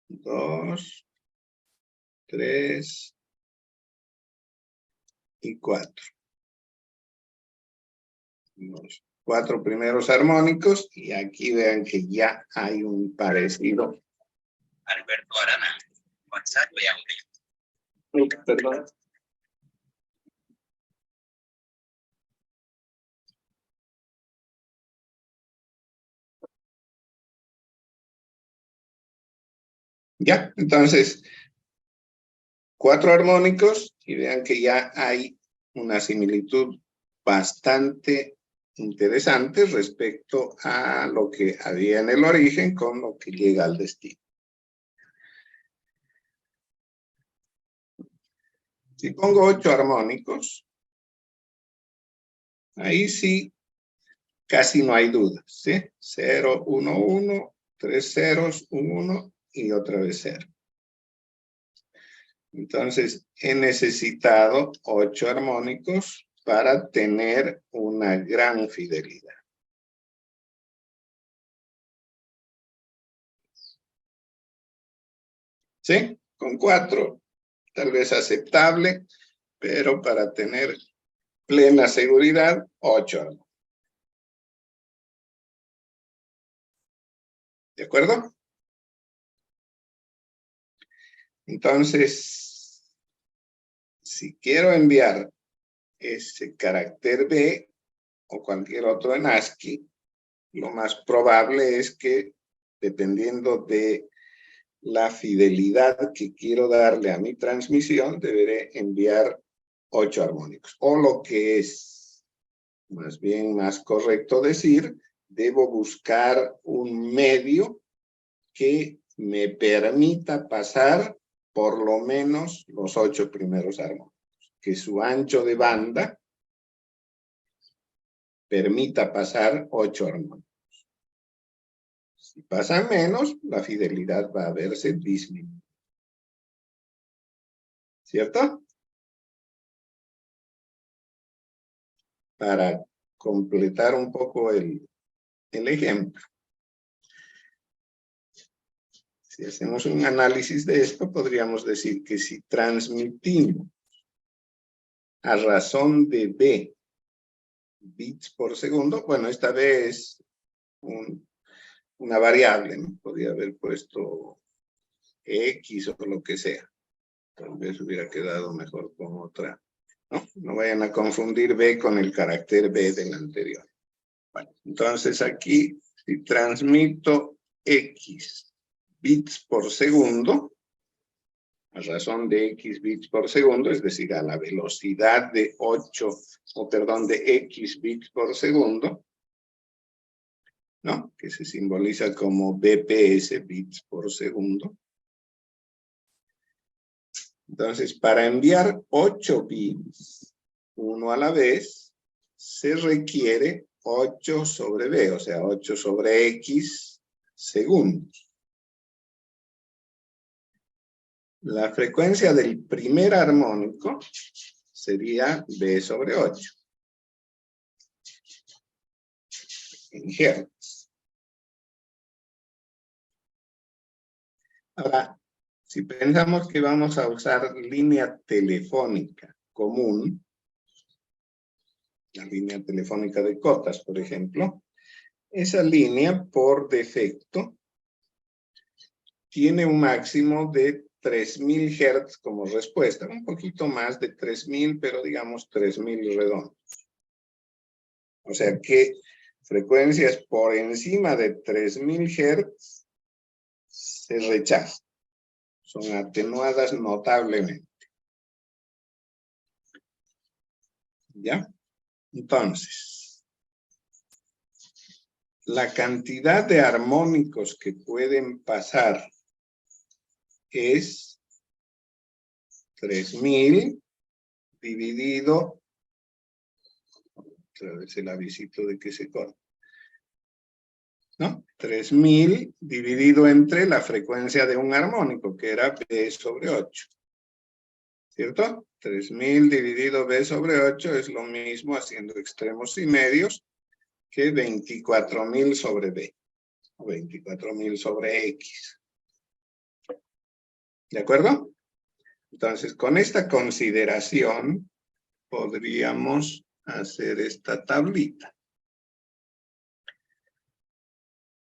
2, 3 y 4. Los 4 primeros armónicos y aquí vean que ya hay un parecido. Alberto Arana, WhatsApp, perdón. Ya, entonces, 4 armónicos y vean que ya hay una similitud bastante interesante respecto a lo que había en el origen con lo que llega al destino. Si pongo 8 armónicos, ahí sí casi no hay dudas, ¿sí? 0, 1, 1, 3 ceros, 1, 1 y otra vez 0. Entonces, he necesitado 8 armónicos para tener una gran fidelidad. ¿Sí? Con 4, tal vez aceptable, pero para tener plena seguridad, 8 armónicos. ¿De acuerdo? Entonces, si quiero enviar ese carácter B o cualquier otro en ASCII, lo más probable es que, dependiendo de la fidelidad que quiero darle a mi transmisión, deberé enviar 8 armónicos. O lo que es más bien más correcto decir, debo buscar un medio que me permita pasar por lo menos los 8 primeros armónicos. Que su ancho de banda permita pasar 8 armónicos. Si pasan menos, la fidelidad va a verse disminuida. ¿Cierto? Para completar un poco el ejemplo. Si hacemos un análisis de esto, podríamos decir que si transmitimos a razón de B bits por segundo, bueno, esta B es una variable, ¿no? Podría haber puesto X o lo que sea. Tal vez hubiera quedado mejor con otra. No vayan a confundir B con el carácter B del anterior. Bueno, entonces aquí, si transmito X bits por segundo, a razón de X bits por segundo, es decir, a la velocidad de de X bits por segundo, ¿no? Que se simboliza como BPS, bits por segundo. Entonces, para enviar 8 bits, uno a la vez, se requiere 8 sobre B, o sea, 8 sobre X segundos. La frecuencia del primer armónico sería B sobre 8. En hertz. Ahora, si pensamos que vamos a usar línea telefónica común, la línea telefónica de cotas, por ejemplo, esa línea por defecto tiene un máximo de 3000 Hz como respuesta, un poquito más de 3000, pero digamos 3000 redondos. O sea que frecuencias por encima de 3000 Hz se rechazan, son atenuadas notablemente. ¿Ya? Entonces, la cantidad de armónicos que pueden pasar es 3000 dividido, otra vez el avisito de que se corta, ¿no? 3000 dividido entre la frecuencia de un armónico, que era B sobre 8. ¿Cierto? 3000 dividido B sobre 8 es lo mismo, haciendo extremos y medios, que 24.000 sobre B. O 24.000 sobre X. ¿De acuerdo? Entonces, con esta consideración, podríamos hacer esta tablita.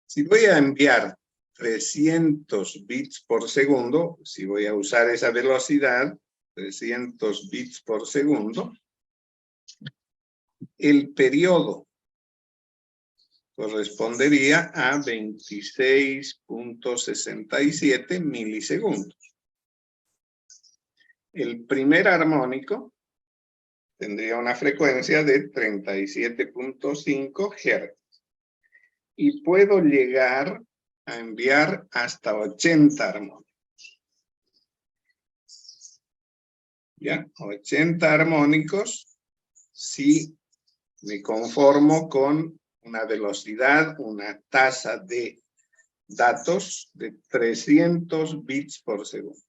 Si voy a enviar 300 bits por segundo, si voy a usar esa velocidad, 300 bits por segundo, el periodo correspondería a 26.67 milisegundos. El primer armónico tendría una frecuencia de 37.5 Hz. Y puedo llegar a enviar hasta 80 armónicos. ¿Ya? 80 armónicos si me conformo con una velocidad, una tasa de datos de 300 bits por segundo.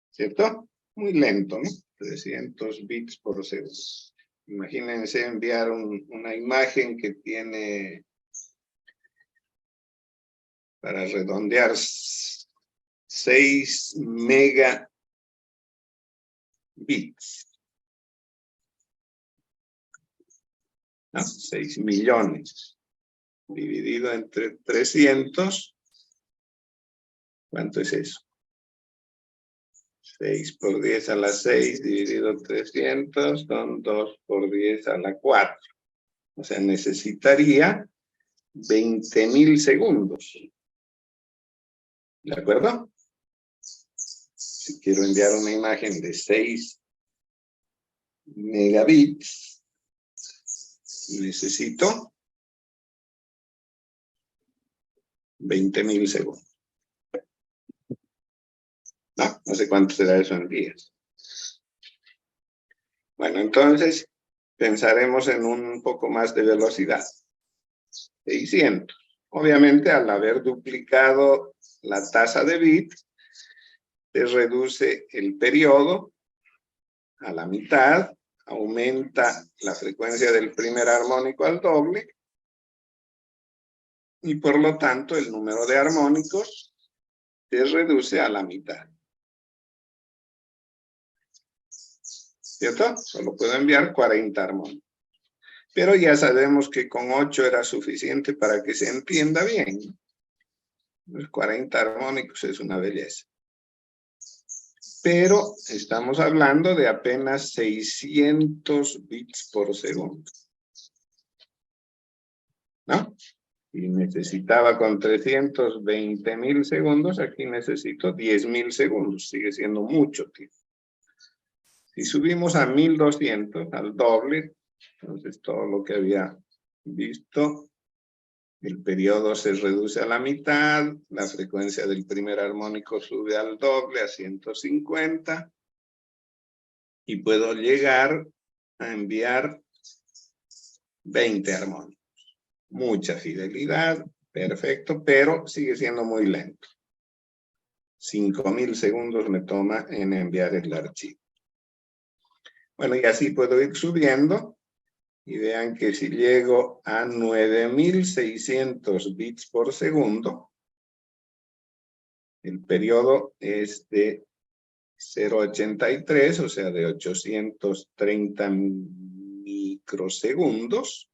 ¿Cierto? Muy lento, ¿no? 300 bits por segundo. Imagínense enviar una imagen que tiene, para redondear, 6 megabits. ¿No? 6 millones. Dividido entre 300. ¿Cuánto es eso? 6 por 10 a la 6 dividido 300 son 2 por 10 a la 4. O sea, necesitaría 20.000 segundos. ¿De acuerdo? Si quiero enviar una imagen de 6 megabits, necesito 20.000 segundos. No sé cuánto será eso en días. Bueno, entonces pensaremos en un poco más de velocidad. 600. Obviamente, al haber duplicado la tasa de bits, se reduce el periodo a la mitad, aumenta la frecuencia del primer armónico al doble, y por lo tanto el número de armónicos se reduce a la mitad. ¿Cierto? Solo puedo enviar 40 armónicos. Pero ya sabemos que con 8 era suficiente para que se entienda bien. Los 40 armónicos es una belleza. Pero estamos hablando de apenas 600 bits por segundo. ¿No? Y necesitaba con 320.000 segundos, aquí necesito 10.000 segundos. Sigue siendo mucho tiempo. Si subimos a 1200, al doble, entonces todo lo que había visto, el periodo se reduce a la mitad, la frecuencia del primer armónico sube al doble, a 150, y puedo llegar a enviar 20 armónicos. Mucha fidelidad, perfecto, pero sigue siendo muy lento. 5.000 segundos me toma en enviar el archivo. Bueno, y así puedo ir subiendo, y vean que si llego a 9.600 bits por segundo, el periodo es de 0.83, o sea, de 830 microsegundos.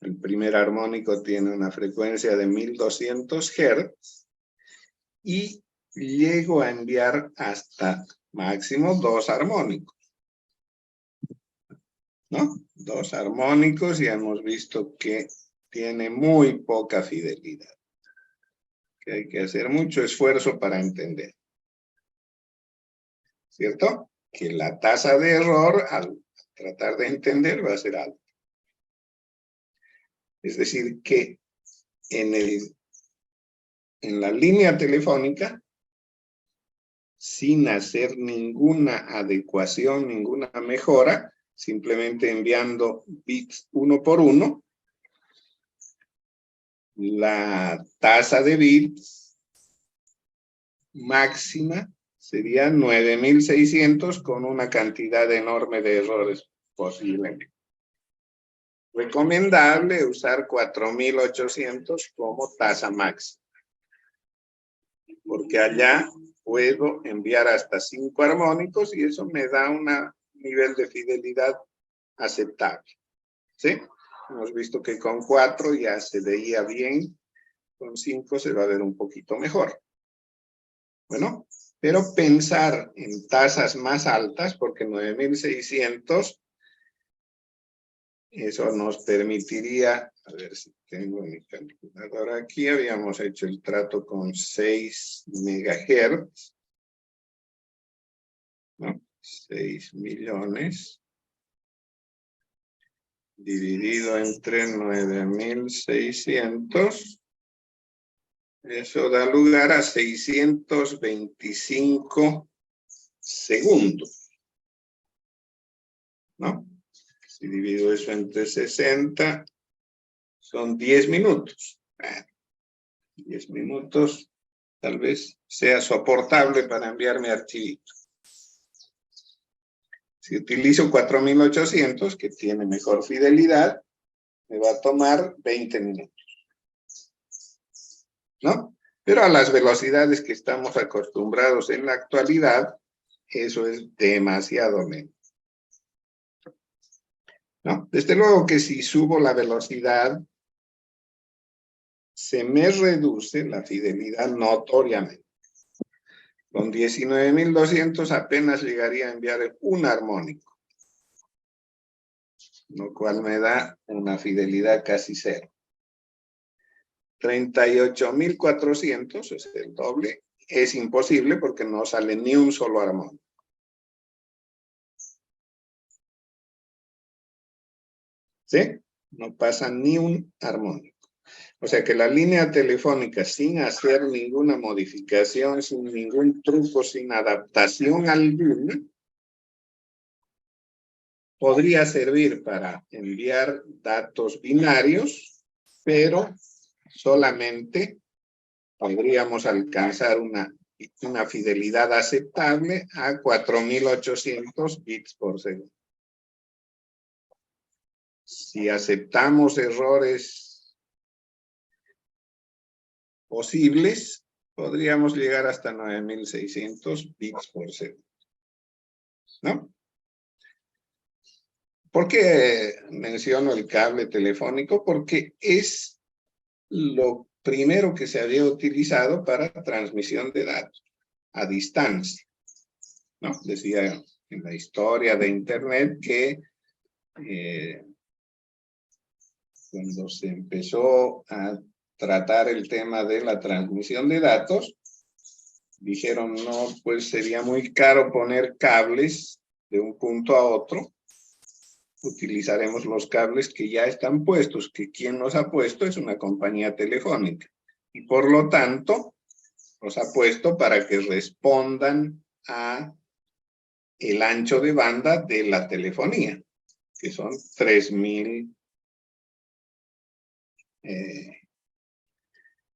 El primer armónico tiene una frecuencia de 1200 Hz, y llego a enviar hasta máximo 2 armónicos. ¿No? 2 armónicos, y hemos visto que tiene muy poca fidelidad. Que hay que hacer mucho esfuerzo para entender. ¿Cierto? Que la tasa de error al tratar de entender va a ser alta. Es decir, que en la línea telefónica, sin hacer ninguna adecuación, ninguna mejora, simplemente enviando bits uno por uno, la tasa de bits máxima sería 9.600 con una cantidad enorme de errores posiblemente. Recomendable usar 4.800 como tasa máxima, porque allá puedo enviar hasta 5 armónicos y eso me da un nivel de fidelidad aceptable. ¿Sí? Hemos visto que con 4 ya se veía bien, con 5 se va a ver un poquito mejor. Bueno, pero pensar en tasas más altas, porque 9.600, eso nos permitiría, a ver si tengo mi calculadora aquí, habíamos hecho el trato con 6 megahertz, ¿no? 6 millones, dividido entre 9.600, eso da lugar a 625 segundos, ¿no? Si divido eso entre 60, son 10 minutos. 10 minutos tal vez sea soportable para enviar mi archivito. Si utilizo 4.800, que tiene mejor fidelidad, me va a tomar 20 minutos. ¿No? Pero a las velocidades que estamos acostumbrados en la actualidad, eso es demasiado lento. ¿No? Desde luego que si subo la velocidad, se me reduce la fidelidad notoriamente. Con 19.200 apenas llegaría a enviar un armónico, lo cual me da una fidelidad casi cero. 38.400, es el doble, es imposible porque no sale ni un solo armónico. ¿Sí? No pasa ni un armónico. O sea que la línea telefónica, sin hacer ninguna modificación, sin ningún truco, sin adaptación alguna, podría servir para enviar datos binarios pero solamente podríamos alcanzar una fidelidad aceptable a 4.800 bits por segundo. Si aceptamos errores posibles, podríamos llegar hasta 9.600 bits por segundo, ¿no? ¿Por qué menciono el cable telefónico? Porque es lo primero que se había utilizado para transmisión de datos a distancia, ¿no? Decía en la historia de Internet que cuando se empezó a tratar el tema de la transmisión de datos, dijeron, no, pues sería muy caro poner cables de un punto a otro. Utilizaremos los cables que ya están puestos, que quien los ha puesto es una compañía telefónica. Y por lo tanto, los ha puesto para que respondan a el ancho de banda de la telefonía, que son 3.000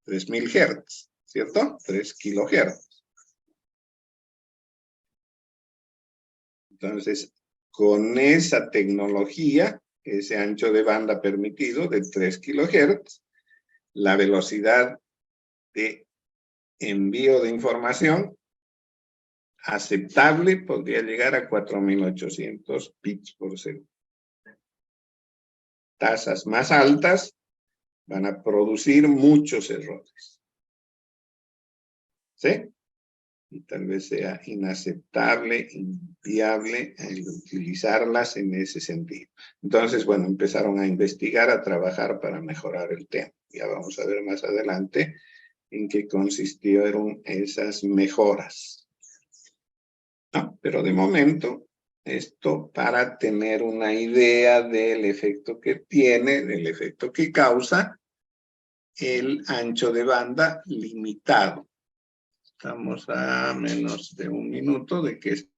Hz, ¿cierto? 3 kHz. Entonces, con esa tecnología, ese ancho de banda permitido de 3 kHz, la velocidad de envío de información aceptable podría llegar a 4.800 bits por segundo. Tasas más altas van a producir muchos errores. ¿Sí? Y tal vez sea inaceptable, inviable el utilizarlas en ese sentido. Entonces, bueno, empezaron a investigar, a trabajar para mejorar el tema. Ya vamos a ver más adelante en qué consistieron esas mejoras. No, pero de momento, esto para tener una idea del efecto que tiene, del efecto que causa el ancho de banda limitado. Estamos a menos de un minuto de que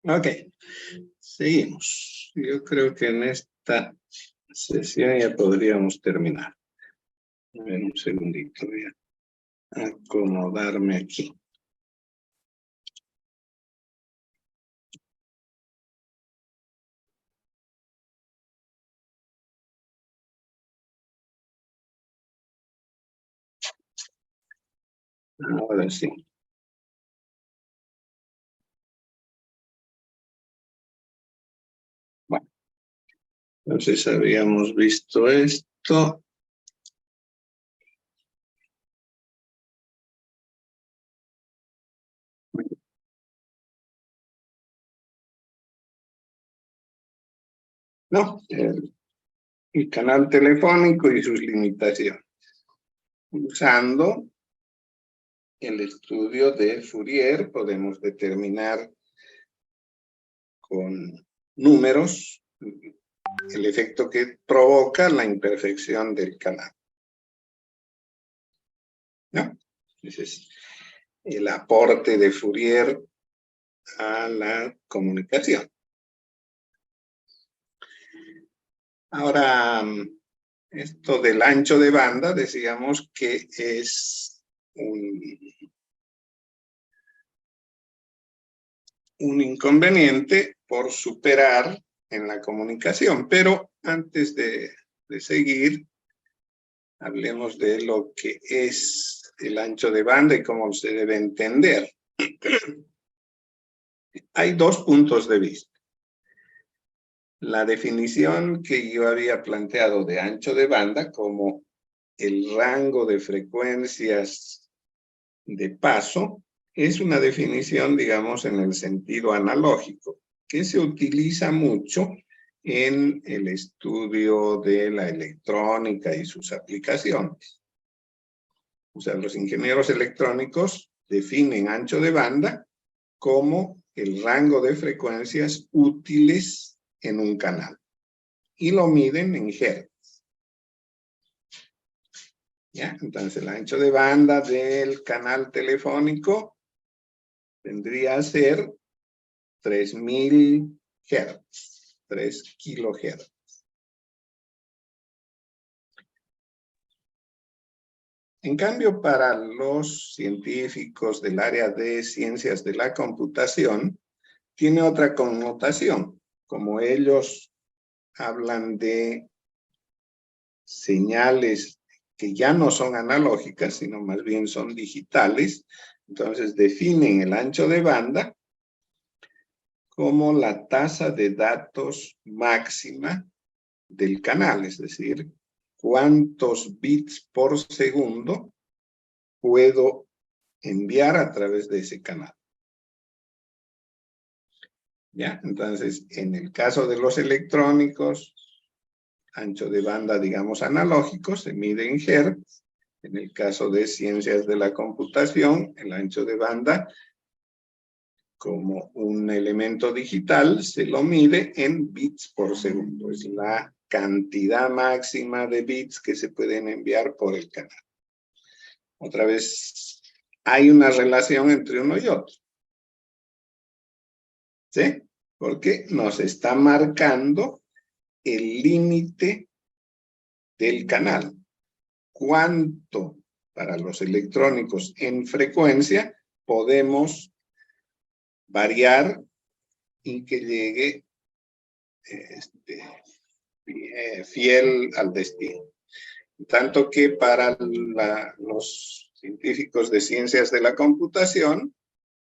Ok, seguimos. Yo creo que en esta sesión ya podríamos terminar. A ver, un segundito, voy a acomodarme aquí. Ahora sí. Bueno, entonces habíamos visto esto. No, el canal telefónico y sus limitaciones. Usando el estudio de Fourier podemos determinar con números, el efecto que provoca la imperfección del canal. ¿No? Ese es el aporte de Fourier a la comunicación. Ahora, esto del ancho de banda, decíamos que es un inconveniente por superar en la comunicación. Pero antes de seguir, hablemos de lo que es el ancho de banda y cómo se debe entender. Hay dos puntos de vista. La definición que yo había planteado de ancho de banda como el rango de frecuencias de paso es una definición, digamos, en el sentido analógico, que se utiliza mucho en el estudio de la electrónica y sus aplicaciones. O sea, los ingenieros electrónicos definen ancho de banda como el rango de frecuencias útiles en un canal y lo miden en hertz. ¿Ya? Entonces, el ancho de banda del canal telefónico vendría a ser 3000 hertz, 3 kilohertz. En cambio, para los científicos del área de ciencias de la computación, tiene otra connotación. Como ellos hablan de señales que ya no son analógicas, sino más bien son digitales, entonces definen el ancho de banda como la tasa de datos máxima del canal, es decir, cuántos bits por segundo puedo enviar a través de ese canal. ¿Ya? Entonces, en el caso de los electrónicos, ancho de banda, digamos, analógico, se mide en hertz. En el caso de ciencias de la computación, el ancho de banda, como un elemento digital, se lo mide en bits por segundo. Es la cantidad máxima de bits que se pueden enviar por el canal. Otra vez, hay una relación entre uno y otro. ¿Sí? Porque nos está marcando el límite del canal. ¿Cuánto para los electrónicos en frecuencia podemos variar y que llegue fiel al destino? Tanto que para los científicos de ciencias de la computación,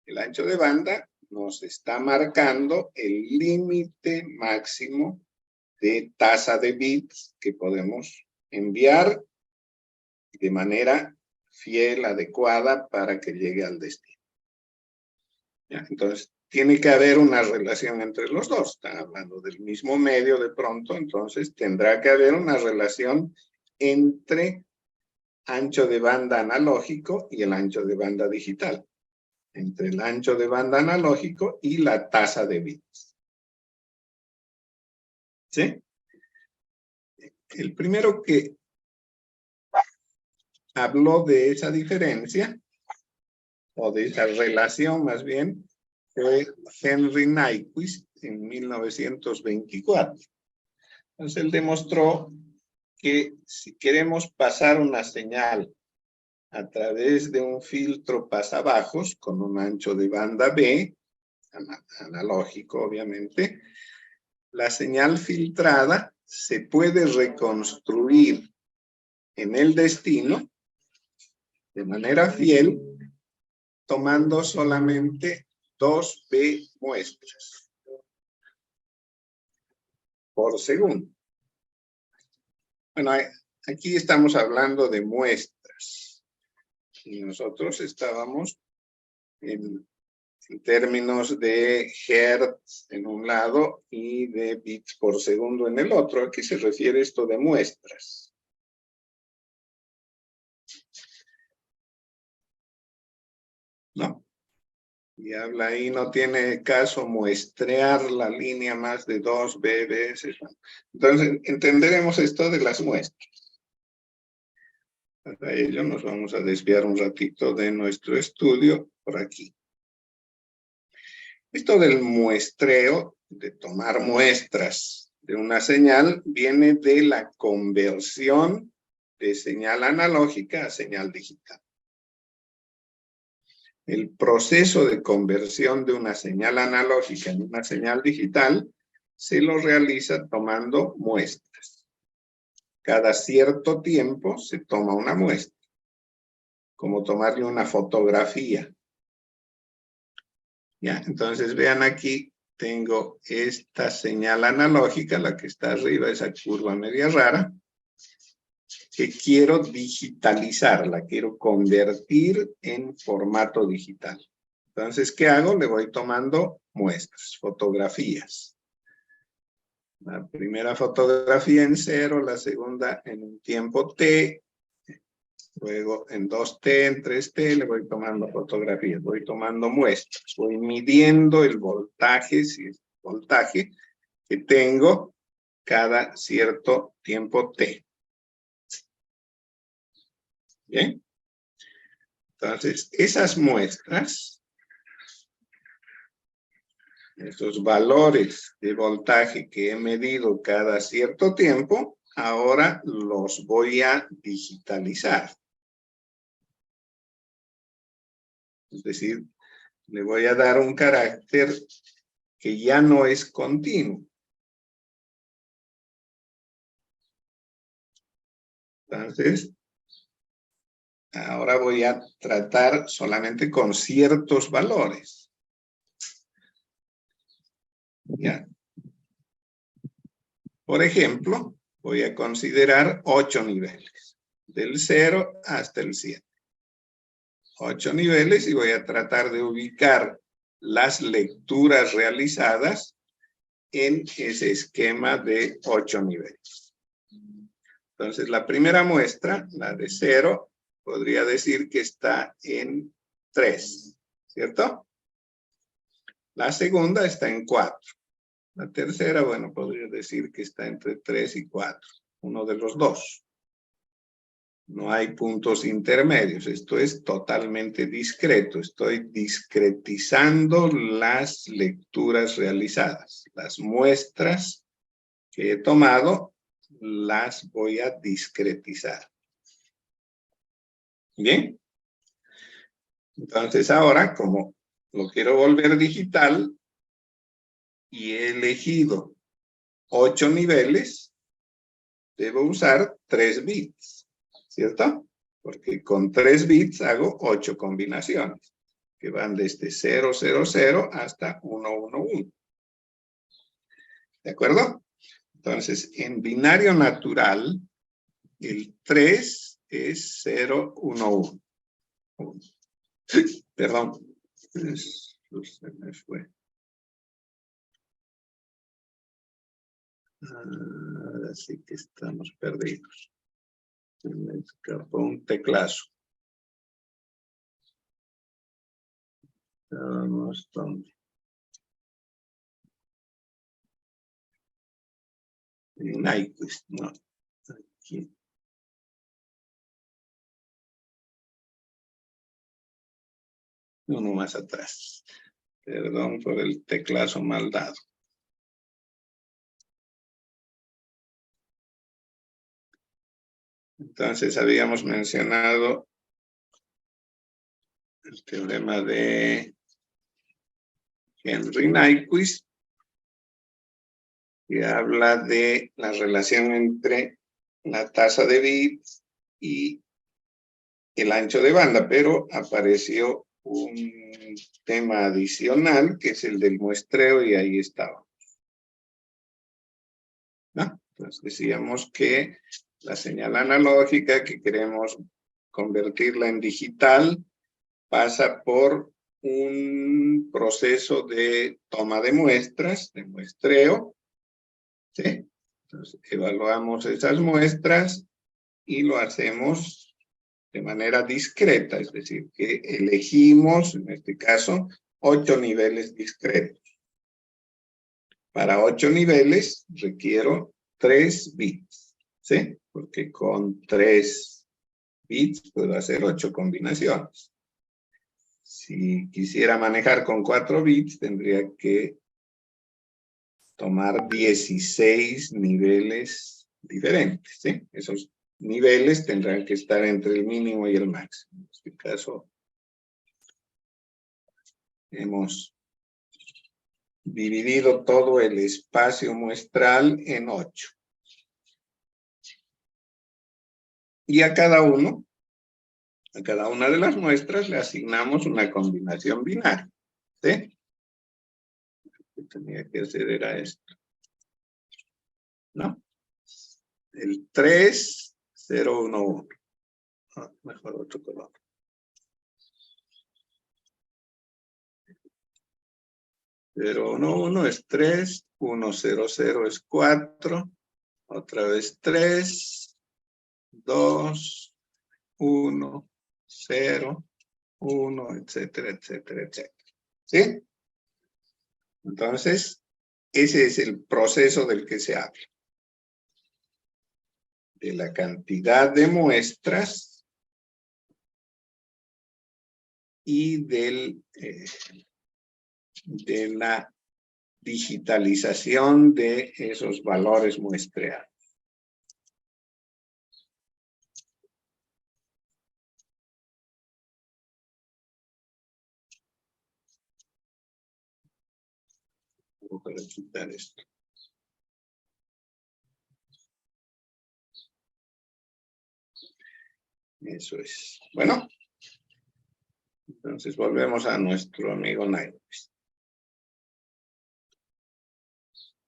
el ancho de banda nos está marcando el límite máximo de tasa de bits que podemos enviar de manera fiel, adecuada, para que llegue al destino. ¿Ya? Entonces, tiene que haber una relación entre los dos. Están hablando del mismo medio de pronto, entonces tendrá que haber una relación entre ancho de banda analógico y el ancho de banda digital. Entre el ancho de banda analógico y la tasa de bits. ¿Sí? El primero que habló de esa diferencia, o de esa relación más bien, fue Henry Nyquist en 1924. Entonces él demostró que si queremos pasar una señal a través de un filtro pasabajos con un ancho de banda B, analógico obviamente, la señal filtrada se puede reconstruir en el destino de manera fiel tomando solamente 2B muestras por segundo. Bueno, aquí estamos hablando de muestras y nosotros estábamos en términos de hertz en un lado y de bits por segundo en el otro. ¿A qué se refiere esto de muestras? ¿No? Y habla ahí, no tiene caso muestrear la línea más de 2 veces. Entonces, entenderemos esto de las muestras. Para ello nos vamos a desviar un ratito de nuestro estudio por aquí. Esto del muestreo, de tomar muestras de una señal, viene de la conversión de señal analógica a señal digital. El proceso de conversión de una señal analógica en una señal digital se lo realiza tomando muestras. Cada cierto tiempo se toma una muestra, como tomarle una fotografía. Ya, entonces vean aquí, tengo esta señal analógica, la que está arriba, esa curva media rara, que quiero digitalizar, la quiero convertir en formato digital. Entonces, ¿qué hago? Le voy tomando muestras, fotografías. La primera fotografía en 0, la segunda en un tiempo t, luego en 2t, en 3t, le voy tomando fotografías, voy tomando muestras, voy midiendo el voltaje, si es voltaje, que tengo cada cierto tiempo t. ¿Bien? Entonces, esas muestras, esos valores de voltaje que he medido cada cierto tiempo, ahora los voy a digitalizar. Es decir, le voy a dar un carácter que ya no es continuo. Entonces, ahora voy a tratar solamente con ciertos valores. ¿Ya? Por ejemplo, voy a considerar 8 niveles, del 0 hasta el 7. 8 niveles y voy a tratar de ubicar las lecturas realizadas en ese esquema de 8 niveles. Entonces, la primera muestra, la de 0, podría decir que está en 3, ¿cierto? La segunda está en 4. La tercera, bueno, podría decir que está entre 3 y 4, uno de los dos. No hay puntos intermedios, esto es totalmente discreto. Estoy discretizando las lecturas realizadas. Las muestras que he tomado las voy a discretizar. ¿Bien? Entonces ahora, como lo quiero volver digital y he elegido 8 niveles, debo usar 3 bits, ¿cierto? Porque con 3 bits hago 8 combinaciones, que van desde 000 hasta 111. ¿De acuerdo? Entonces, en binario natural, el 3 es 011. Perdón. Se me fue. Ahora sí que estamos perdidos. Se me escapó un teclazo. Vamos, ¿dónde? En Nyquist, no. Aquí. Uno más atrás. Perdón por el teclazo mal dado. Entonces habíamos mencionado el teorema de Henry Nyquist, que habla de la relación entre la tasa de bits y el ancho de banda, pero apareció un tema adicional que es el del muestreo y ahí estaba. ¿No? Entonces decíamos que la señal analógica que queremos convertirla en digital pasa por un proceso de toma de muestras, de muestreo, ¿sí? Entonces evaluamos esas muestras y lo hacemos de manera discreta, es decir, que elegimos, en este caso, 8 niveles discretos. Para 8 niveles requiero 3 bits, ¿sí? Porque con 3 bits puedo hacer 8 combinaciones. Si quisiera manejar con 4 bits, tendría que tomar 16 niveles diferentes, ¿sí? Esos niveles tendrán que estar entre el mínimo y el máximo. En este caso, hemos dividido todo el espacio muestral en 8. Y a cada una de las muestras le asignamos una combinación binaria, ¿sí? Tenía que acceder a esto, ¿no? El 3011. Mejor otro color. 011 es 3, 100 es 4, otra vez 3, 2, 1, 0, 1, etcétera, etcétera, etcétera. ¿Sí? Entonces, ese es el proceso del que se habla. De la cantidad de muestras y de la digitalización de esos valores muestreados. Voy a quitar esto. Eso es. Bueno, entonces volvemos a nuestro amigo Nyquist.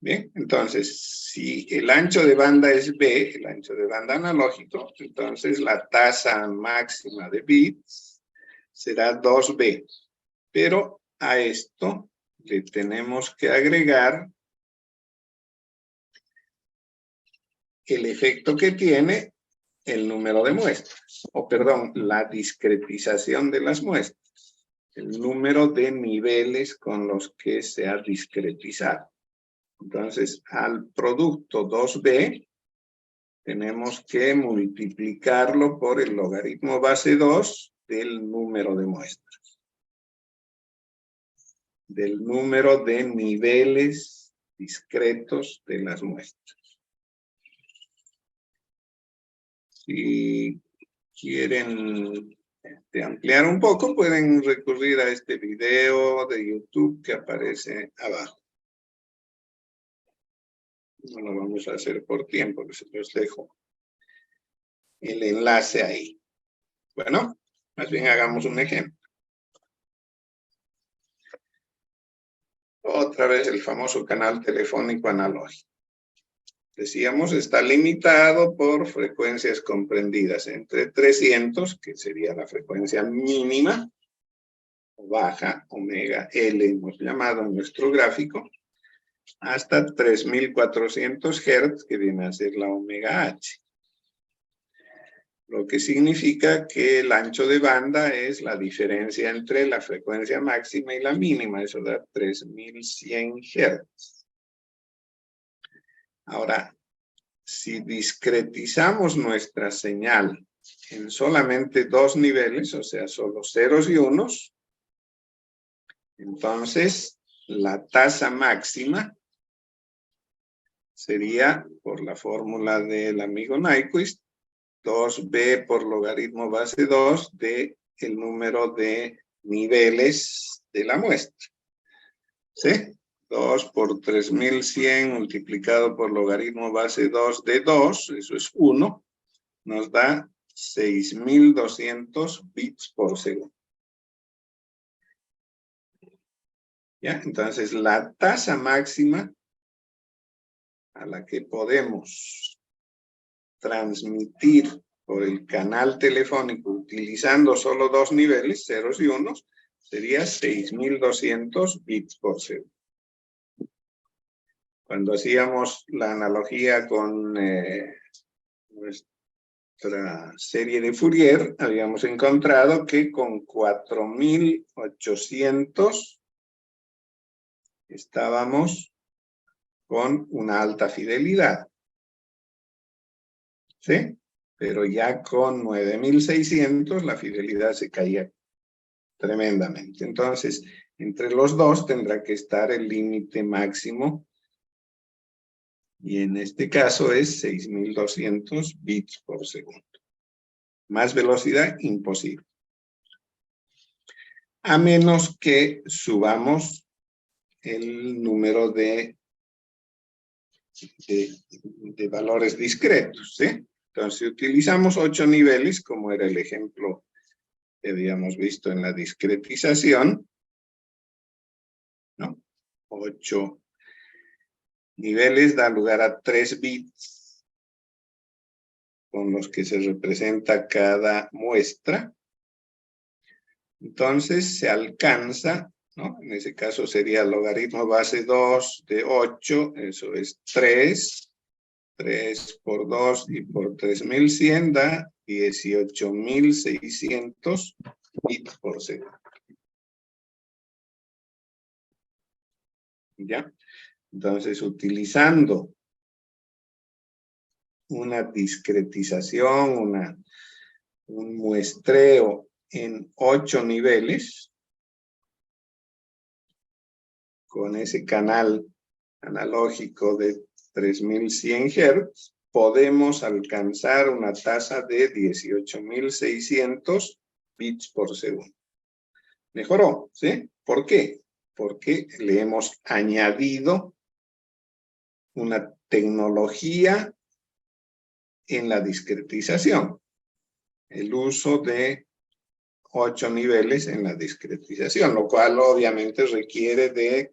Bien, entonces, si el ancho de banda es B, el ancho de banda analógico, entonces la tasa máxima de bits será 2B. Pero a esto le tenemos que agregar el efecto que tiene el número de muestras, o perdón, la discretización de las muestras, el número de niveles con los que se ha discretizado. Entonces, al producto 2B, tenemos que multiplicarlo por el logaritmo base 2 del número de muestras, del número de niveles discretos de las muestras. Si quieren ampliar un poco, pueden recurrir a este video de YouTube que aparece abajo. No lo vamos a hacer por tiempo, les dejo el enlace ahí. Bueno, más bien hagamos un ejemplo. Otra vez el famoso canal telefónico analógico. Decíamos, está limitado por frecuencias comprendidas entre 300, que sería la frecuencia mínima, o baja, omega L hemos llamado en nuestro gráfico, hasta 3400 Hz, que viene a ser la omega H. Lo que significa que el ancho de banda es la diferencia entre la frecuencia máxima y la mínima, eso da 3100 Hz. Ahora, si discretizamos nuestra señal en solamente 2 niveles, o sea, solo ceros y unos, entonces la tasa máxima sería, por la fórmula del amigo Nyquist, 2B por logaritmo base 2 de el número de niveles de la muestra. ¿Sí? 2 por 3100 multiplicado por logaritmo base 2 de 2, eso es 1, nos da 6200 bits por segundo. ¿Ya? Entonces, la tasa máxima a la que podemos transmitir por el canal telefónico utilizando solo 2 niveles, ceros y unos, sería 6200 bits por segundo. Cuando hacíamos la analogía con nuestra serie de Fourier, habíamos encontrado que con 4800 estábamos con una alta fidelidad, ¿sí? Pero ya con 9600 la fidelidad se caía tremendamente. Entonces, entre los dos tendrá que estar el límite máximo, y en este caso es 6200 bits por segundo. Más velocidad, imposible. A menos que subamos el número de valores discretos, ¿sí? Entonces, si utilizamos 8 niveles, como era el ejemplo que habíamos visto en la discretización, ¿no? 8 niveles da lugar a 3 bits con los que se representa cada muestra. Entonces se alcanza, ¿no? En ese caso sería el logaritmo base 2 de 8, eso es 3. 3 por 2 y por 3100 da 18600 bits por segundo. ¿Ya? Entonces, utilizando una discretización, un muestreo en 8 niveles, con ese canal analógico de 3100 Hz, podemos alcanzar una tasa de 18600 bits por segundo. Mejoró, ¿sí? ¿Por qué? Porque le hemos añadido una tecnología en la discretización. El uso de 8 niveles en la discretización, lo cual obviamente requiere de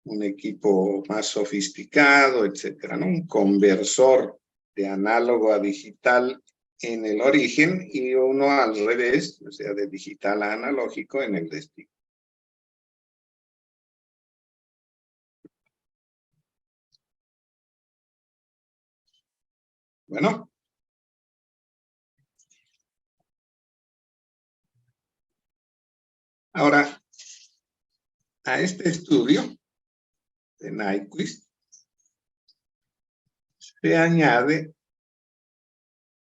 un equipo más sofisticado, etcétera, ¿no? Un conversor de análogo a digital en el origen y uno al revés, o sea, de digital a analógico en el destino. Bueno. Ahora, a este estudio de Nyquist se añade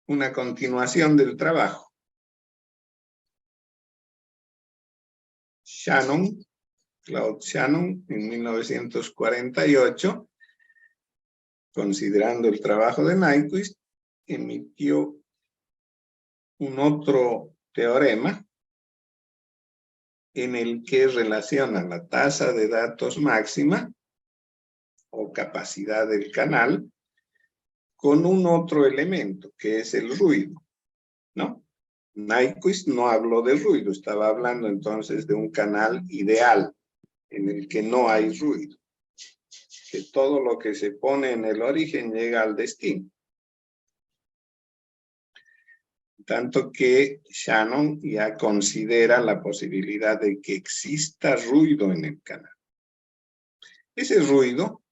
una continuación del trabajo. Claude Shannon, en 1948, considerando el trabajo de Nyquist, emitió un otro teorema en el que relaciona la tasa de datos máxima o capacidad del canal con un otro elemento, que es el ruido, ¿no? Nyquist no habló de ruido, estaba hablando entonces de un canal ideal en el que no hay ruido, que todo lo que se pone en el origen llega al destino. Tanto que Shannon ya considera la posibilidad de que exista ruido en el canal. Ese ruido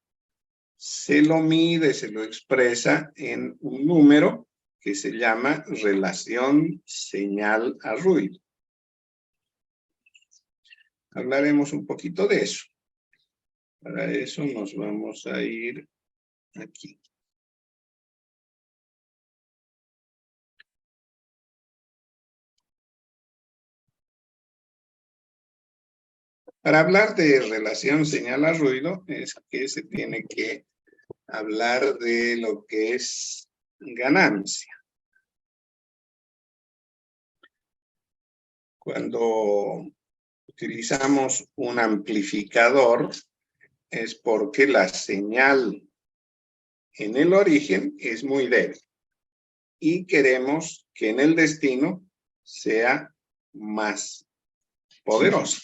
se lo mide, se lo expresa en un número que se llama relación señal a ruido. Hablaremos un poquito de eso. Para eso nos vamos a ir aquí. Para hablar de relación señal a ruido es que se tiene que hablar de lo que es ganancia. Cuando utilizamos un amplificador es porque la señal en el origen es muy débil y queremos que en el destino sea más poderosa,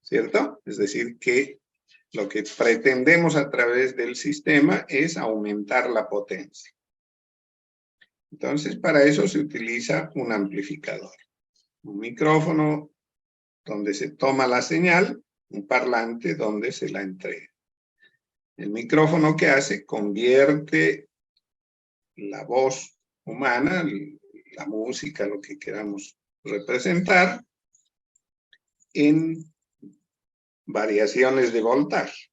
¿cierto? Es decir, que lo que pretendemos a través del sistema es aumentar la potencia. Entonces, para eso se utiliza un amplificador. Un micrófono donde se toma la señal, un parlante donde se la entrega. El micrófono, ¿qué hace? Convierte la voz humana, la música, lo que queramos representar, en variaciones de voltaje.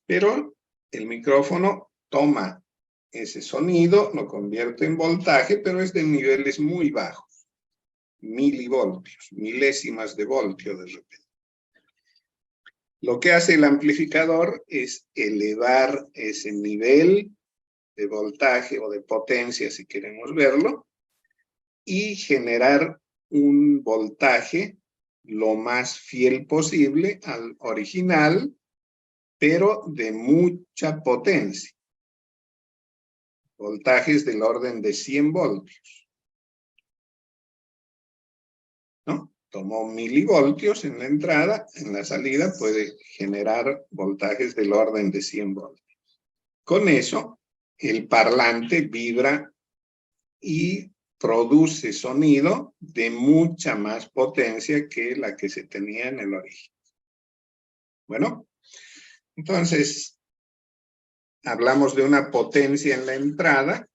Pero el micrófono toma ese sonido, lo convierte en voltaje, pero es de niveles muy bajos. Milivoltios, milésimas de voltio de repente. Lo que hace el amplificador es elevar ese nivel de voltaje o de potencia, si queremos verlo, y generar un voltaje lo más fiel posible al original, pero de mucha potencia. Voltajes del orden de 100 voltios. ¿No? Tomó milivoltios en la entrada, en la salida puede generar voltajes del orden de 100 voltios. Con eso, el parlante vibra y produce sonido de mucha más potencia que la que se tenía en el origen. Bueno, entonces, hablamos de una potencia en la entrada,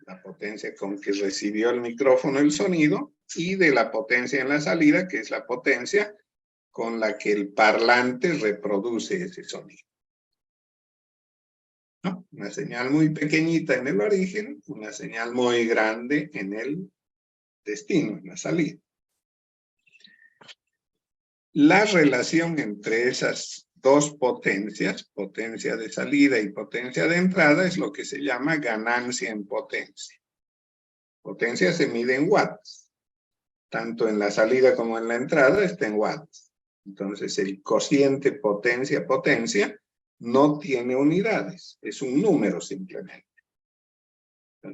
la potencia con que recibió el micrófono el sonido, y de la potencia en la salida, que es la potencia con la que el parlante reproduce ese sonido. ¿No? Una señal muy pequeñita en el origen, una señal muy grande en el destino, en la salida. La relación entre esas dos potencias, potencia de salida y potencia de entrada, es lo que se llama ganancia en potencia. Potencia se mide en watts. Tanto en la salida como en la entrada está en watts. Entonces el cociente potencia-potencia no tiene unidades, es un número simplemente.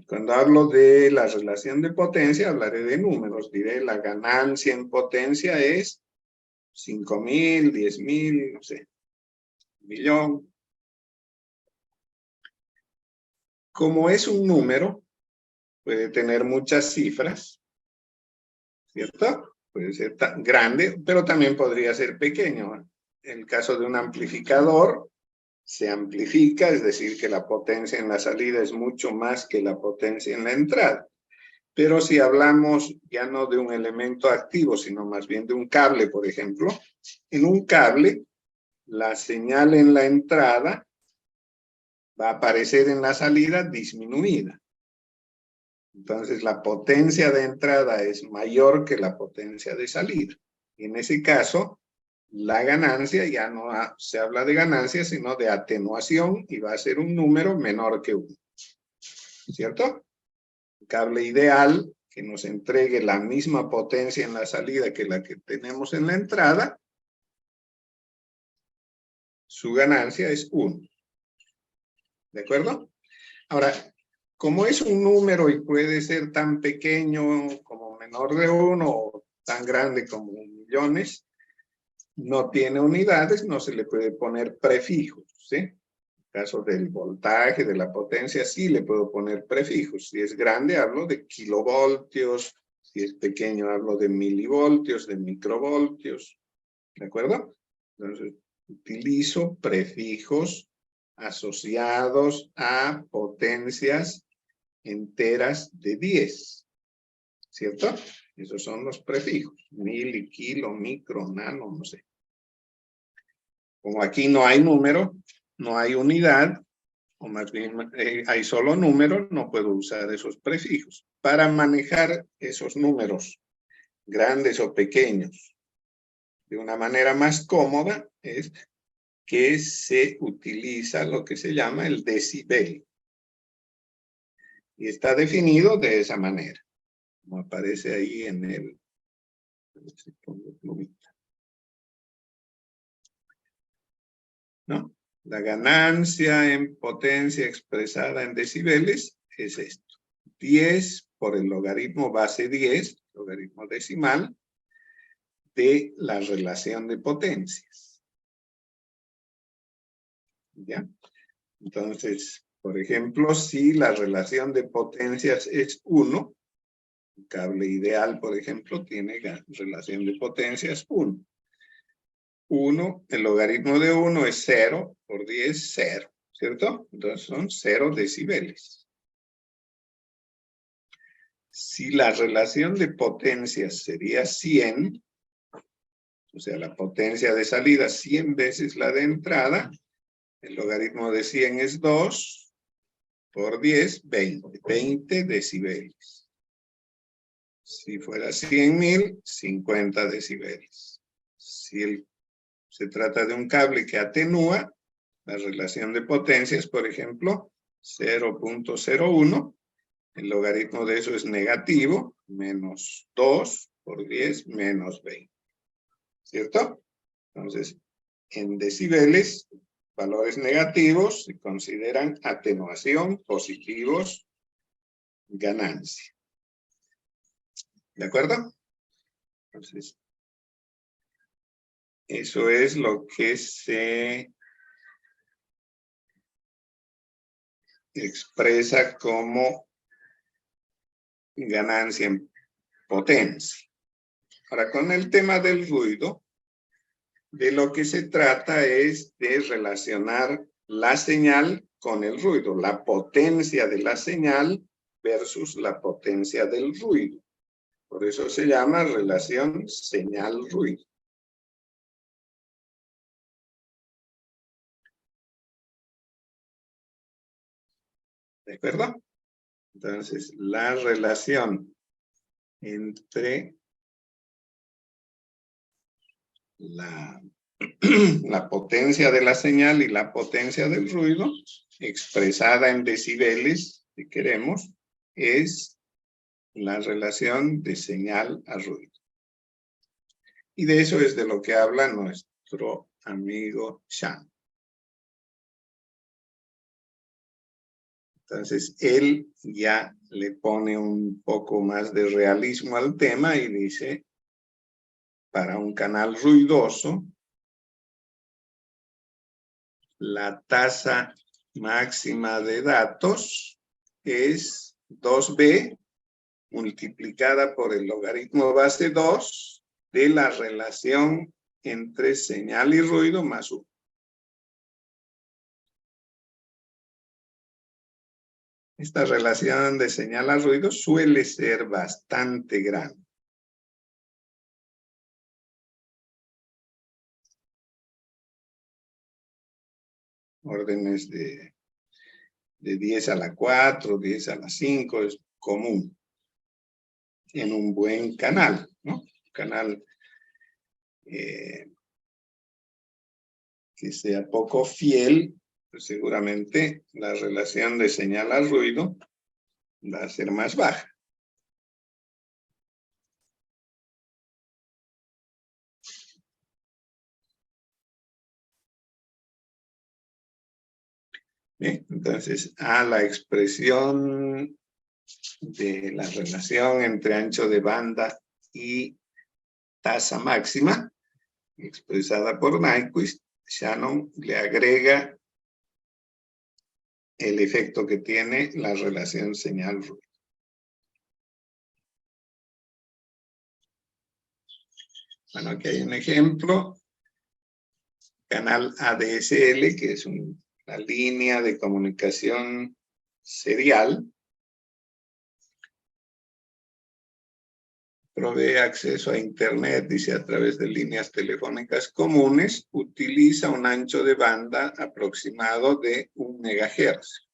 Cuando hablo de la relación de potencia, hablaré de números. Diré la ganancia en potencia es 5.000, 10.000, no sé, 1.000.000. Como es un número, puede tener muchas cifras, ¿cierto? Puede ser tan grande, pero también podría ser pequeño. En el caso de un amplificador, se amplifica, es decir, que la potencia en la salida es mucho más que la potencia en la entrada. Pero si hablamos ya no de un elemento activo, sino más bien de un cable, por ejemplo, en un cable, la señal en la entrada va a aparecer en la salida disminuida. Entonces, la potencia de entrada es mayor que la potencia de salida. En ese caso, la ganancia ya no se habla de ganancia, sino de atenuación, y va a ser un número menor que 1. ¿Cierto? Un cable ideal que nos entregue la misma potencia en la salida que la que tenemos en la entrada, su ganancia es 1. ¿De acuerdo? Ahora, como es un número y puede ser tan pequeño como menor de 1 o tan grande como millones, no tiene unidades, no se le puede poner prefijos, ¿sí? En el caso del voltaje, de la potencia, sí le puedo poner prefijos. Si es grande, hablo de kilovoltios. Si es pequeño, hablo de milivoltios, de microvoltios. ¿De acuerdo? Entonces, utilizo prefijos asociados a potencias enteras de 10. ¿Cierto? Esos son los prefijos. Mili, kilo, micro, nano, no sé. Como aquí no hay número, no hay unidad, o más bien hay solo número, no puedo usar esos prefijos. Para manejar esos números, grandes o pequeños, de una manera más cómoda, es que se utiliza lo que se llama el decibel. Y está definido de esa manera, como aparece ahí en el... ¿No? La ganancia en potencia expresada en decibeles es esto. 10 por el logaritmo base 10, logaritmo decimal, de la relación de potencias. ¿Ya? Entonces, por ejemplo, si la relación de potencias es 1, un cable ideal, por ejemplo, tiene relación de potencias 1. 1, el logaritmo de 1 es 0 por 10, 0, ¿cierto? Entonces son 0 decibeles. Si la relación de potencias sería 100, O sea, la potencia de salida 100 veces la de entrada. El logaritmo de 100 es 2 por 10, 20. 20 decibeles. Si fuera 100.000, 50 decibeles. Si se trata de un cable que atenúa, la relación de potencias, por ejemplo, 0.01, el logaritmo de eso es negativo, menos 2 por 10 menos 20. ¿Cierto? Entonces, en decibeles, valores negativos se consideran atenuación, positivos, ganancia. ¿De acuerdo? Entonces, eso es lo que se expresa como ganancia en potencia. Ahora, con el tema del ruido, de lo que se trata es de relacionar la señal con el ruido, la potencia de la señal versus la potencia del ruido. Por eso se llama relación señal-ruido. ¿De acuerdo? Entonces, la relación entre la potencia de la señal y la potencia del ruido, expresada en decibeles, si queremos, es la relación de señal a ruido. Y de eso es de lo que habla nuestro amigo Chan. Entonces, él ya le pone un poco más de realismo al tema y dice, para un canal ruidoso, la tasa máxima de datos es 2b multiplicada por el logaritmo base 2 de la relación entre señal y ruido más 1. Esta relación de señal a ruido suele ser bastante grande. Órdenes de 10 a la 4, 10 a la 5 es común en un buen canal, ¿no? Canal que sea poco fiel, pues seguramente la relación de señal a ruido va a ser más baja. Bien, entonces, a la expresión de la relación entre ancho de banda y tasa máxima, expresada por Nyquist, Shannon le agrega el efecto que tiene la relación señal-ruido. Bueno, aquí hay un ejemplo. Canal ADSL, que es una línea de comunicación serial. Provee acceso a Internet, dice, a través de líneas telefónicas comunes. Utiliza un ancho de banda aproximado de 1 MHz.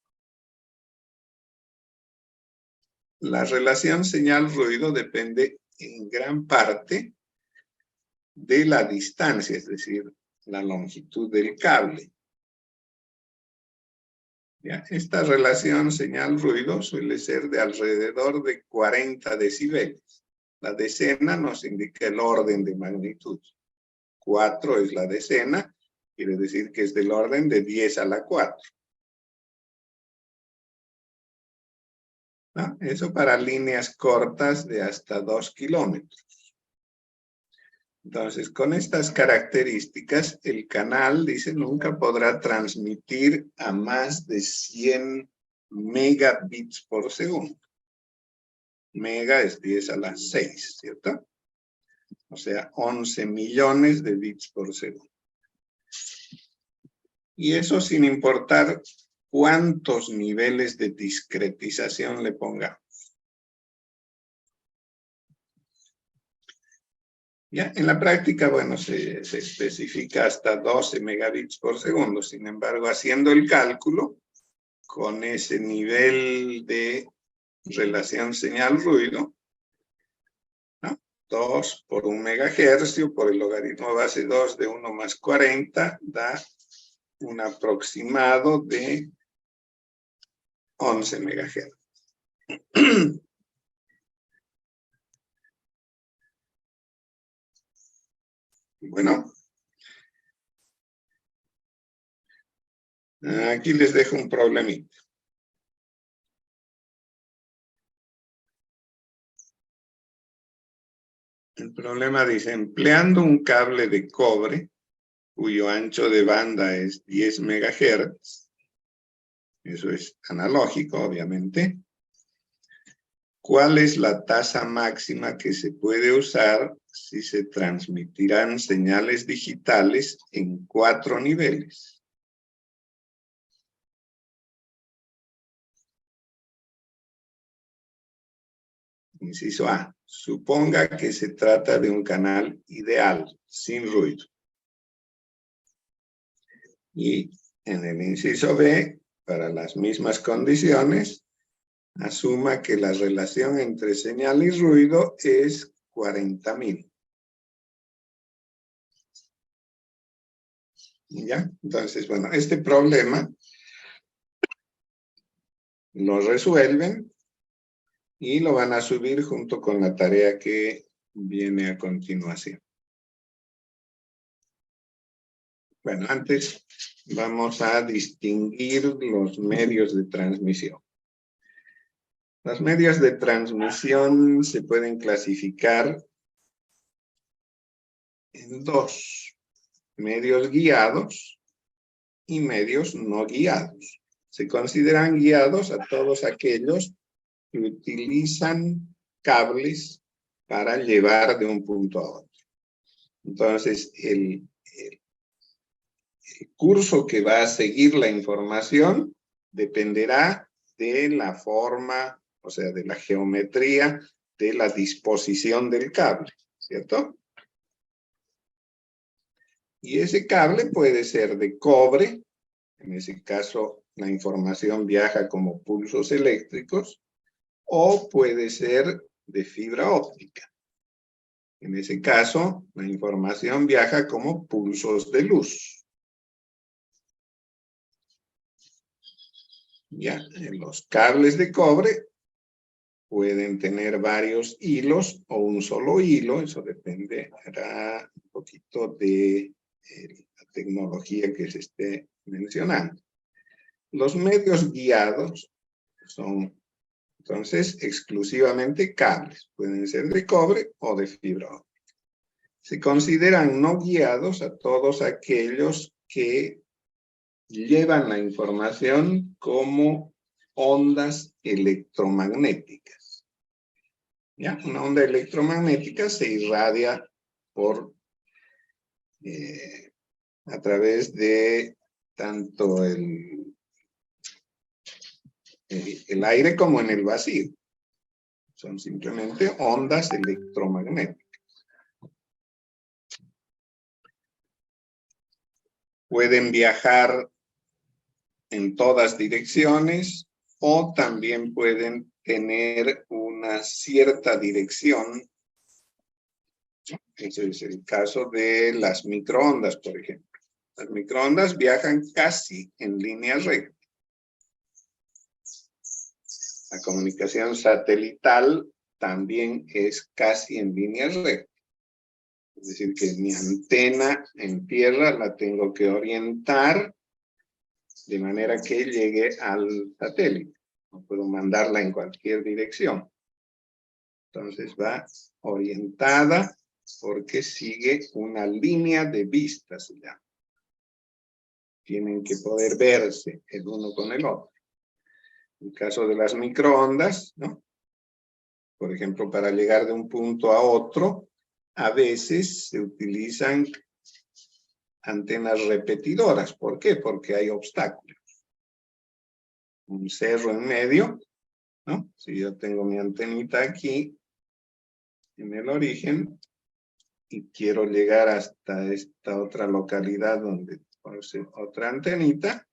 La relación señal-ruido depende en gran parte de la distancia, es decir, la longitud del cable. ¿Ya? Esta relación señal-ruido suele ser de alrededor de 40 decibeles. La decena nos indica el orden de magnitud. 4 es la decena, quiere decir que es del orden de 10 a la 4. ¿No? Eso para líneas cortas de hasta 2 kilómetros. Entonces, con estas características, el canal, dice, nunca podrá transmitir a más de 100 megabits por segundo. Mega es 10 a la 6, ¿cierto? O sea, 11 millones de bits por segundo. Y eso sin importar cuántos niveles de discretización le pongamos. Ya, en la práctica, bueno, se especifica hasta 12 megabits por segundo. Sin embargo, haciendo el cálculo, con ese nivel de relación señal-ruido, ¿no? 2 por 1 megahercio por el logaritmo base 2 de 1 más 40 da un aproximado de 11 megahercios. Bueno, aquí les dejo un problemita. El problema dice, empleando un cable de cobre, cuyo ancho de banda es 10 megahertz, eso es analógico, obviamente. ¿Cuál es la tasa máxima que se puede usar si se transmitirán señales digitales en 4 niveles? Inciso A. Suponga que se trata de un canal ideal, sin ruido. Y en el inciso B, para las mismas condiciones, asuma que la relación entre señal y ruido es 40.000. ¿Ya? Entonces, bueno, este problema lo resuelven y lo van a subir junto con la tarea que viene a continuación. Bueno, antes vamos a distinguir los medios de transmisión. Los medios de transmisión se pueden clasificar en 2, medios guiados y medios no guiados. Se consideran guiados a todos aquellos que utilizan cables para llevar de un punto a otro. Entonces, el curso que va a seguir la información dependerá de la forma, o sea, de la geometría, de la disposición del cable, ¿cierto? Y ese cable puede ser de cobre, en ese caso la información viaja como pulsos eléctricos, o puede ser de fibra óptica. En ese caso, la información viaja como pulsos de luz. Ya, los cables de cobre pueden tener varios hilos o un solo hilo, eso dependerá un poquito de la tecnología que se esté mencionando. Los medios guiados son entonces exclusivamente cables, pueden ser de cobre o de fibra óptica. Se consideran no guiados a todos aquellos que llevan la información como ondas electromagnéticas. ¿Ya? Una onda electromagnética se irradia por, a través de tanto el aire como en el vacío. Son simplemente ondas electromagnéticas. Pueden viajar en todas direcciones o también pueden tener una cierta dirección. Ese es el caso de las microondas, por ejemplo. Las microondas viajan casi en línea recta. La comunicación satelital también es casi en línea recta. Es decir, que mi antena en tierra la tengo que orientar de manera que llegue al satélite. No puedo mandarla en cualquier dirección. Entonces va orientada porque sigue una línea de vista, se llama. Tienen que poder verse el uno con el otro. En el caso de las microondas, ¿no? Por ejemplo, para llegar de un punto a otro, a veces se utilizan antenas repetidoras. ¿Por qué? Porque hay obstáculos. Un cerro en medio, ¿no? Si yo tengo mi antenita aquí, en el origen, y quiero llegar hasta esta otra localidad donde puse otra antenita,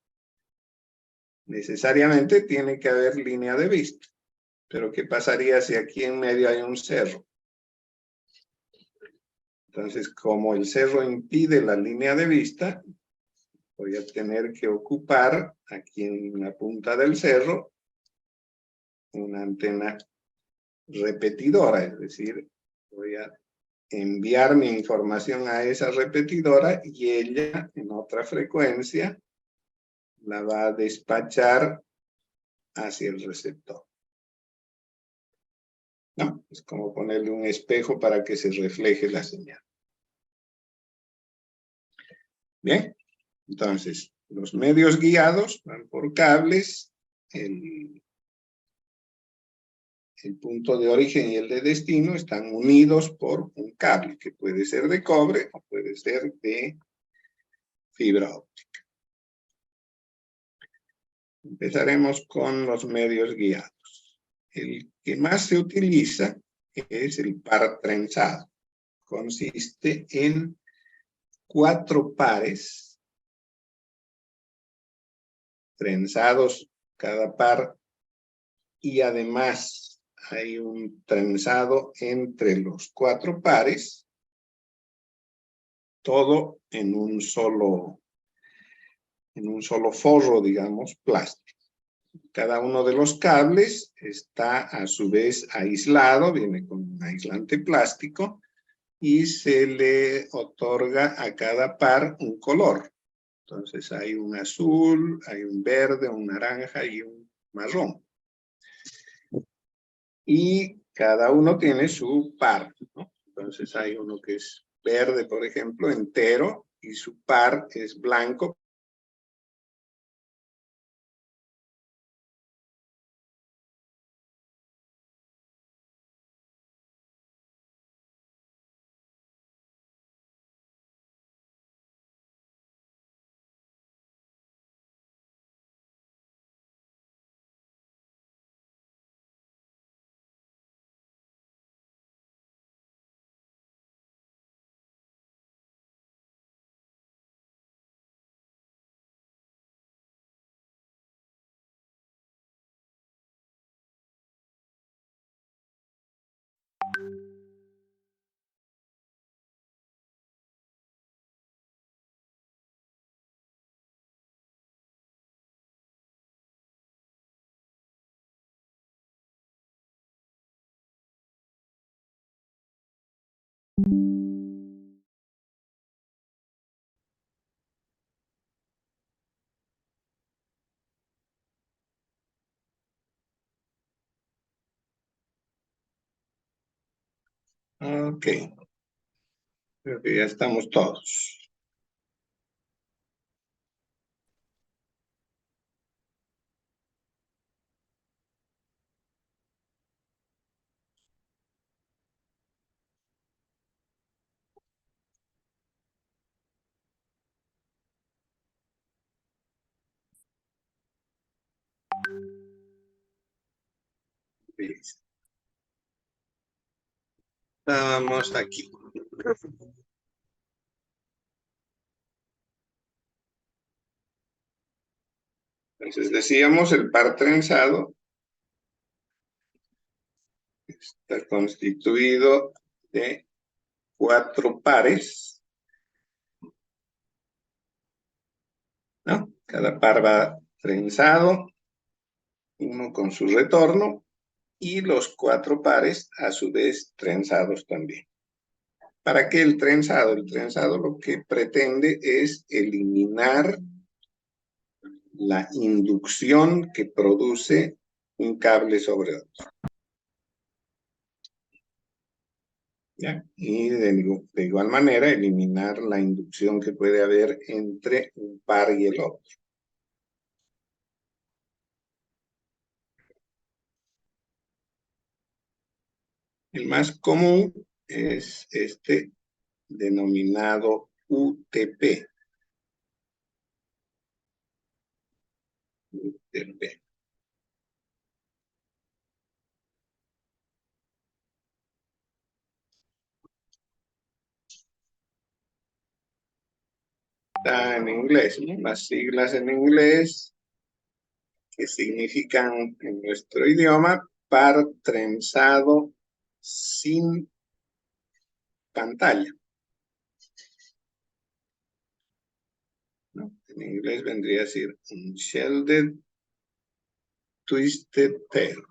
necesariamente tiene que haber línea de vista. Pero ¿qué pasaría si aquí en medio hay un cerro? Entonces, como el cerro impide la línea de vista, voy a tener que ocupar aquí en la punta del cerro una antena repetidora, es decir, voy a enviar mi información a esa repetidora y ella en otra frecuencia la va a despachar hacia el receptor. ¿No? Es como ponerle un espejo para que se refleje la señal. Bien, entonces, los medios guiados van por cables, el punto de origen y el de destino están unidos por un cable, que puede ser de cobre o puede ser de fibra óptica. Empezaremos con los medios guiados. El que más se utiliza es el par trenzado. Consiste en 4 pares trenzados cada par y además hay un trenzado entre los 4 pares, todo en un solo forro, digamos, plástico. Cada uno de los cables está a su vez aislado, viene con un aislante plástico y se le otorga a cada par un color. Entonces hay un azul, hay un verde, un naranja y un marrón. Y cada uno tiene su par, ¿no? Entonces hay uno que es verde, por ejemplo, entero, y su par es blanco. Ok, creo que ya estamos todos. Estábamos aquí. Entonces decíamos, el par trenzado está constituido de 4 pares, ¿no? Cada par va trenzado, uno con su retorno, y los 4 pares a su vez trenzados también. ¿Para qué el trenzado? El trenzado lo que pretende es eliminar la inducción que produce un cable sobre otro. ¿Ya? Y de igual manera eliminar la inducción que puede haber entre un par y el otro. El más común es este denominado UTP. UTP. está en inglés, ¿no? Las siglas en inglés que significan en nuestro idioma par trenzado sin pantalla, ¿no? En inglés vendría a ser Unshielded Twisted Tail,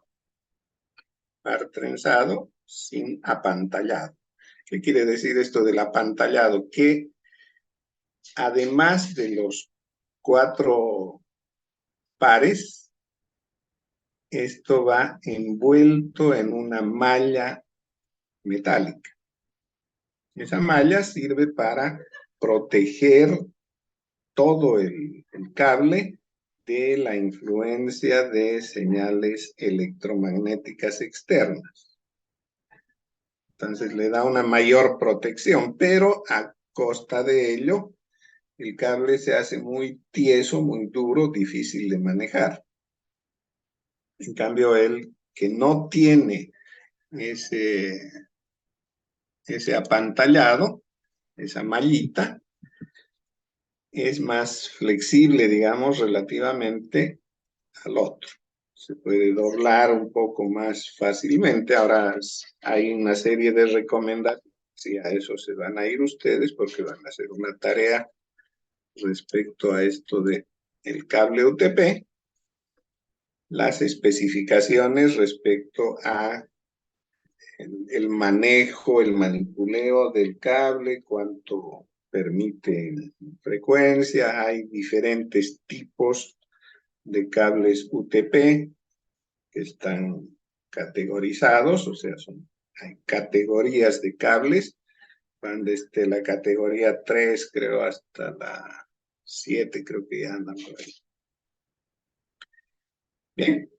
par trenzado sin apantallado. ¿Qué quiere decir esto del apantallado? Que además de los 4 pares, esto va envuelto en una malla metálica. Esa malla sirve para proteger todo el cable de la influencia de señales electromagnéticas externas. Entonces le da una mayor protección, pero a costa de ello, el cable se hace muy tieso, muy duro, difícil de manejar. En cambio, el que no tiene ese apantallado, esa mallita, es más flexible, digamos, relativamente al otro. Se puede doblar un poco más fácilmente. Ahora hay una serie de recomendaciones y a eso se van a ir ustedes porque van a hacer una tarea respecto a esto de el cable UTP, las especificaciones respecto a el manejo, el manipuleo del cable, cuánto permite frecuencia. Hay diferentes tipos de cables UTP que están categorizados, o sea, hay categorías de cables, van desde la categoría 3, creo, hasta la 7, creo que ya andan por ahí. Bien.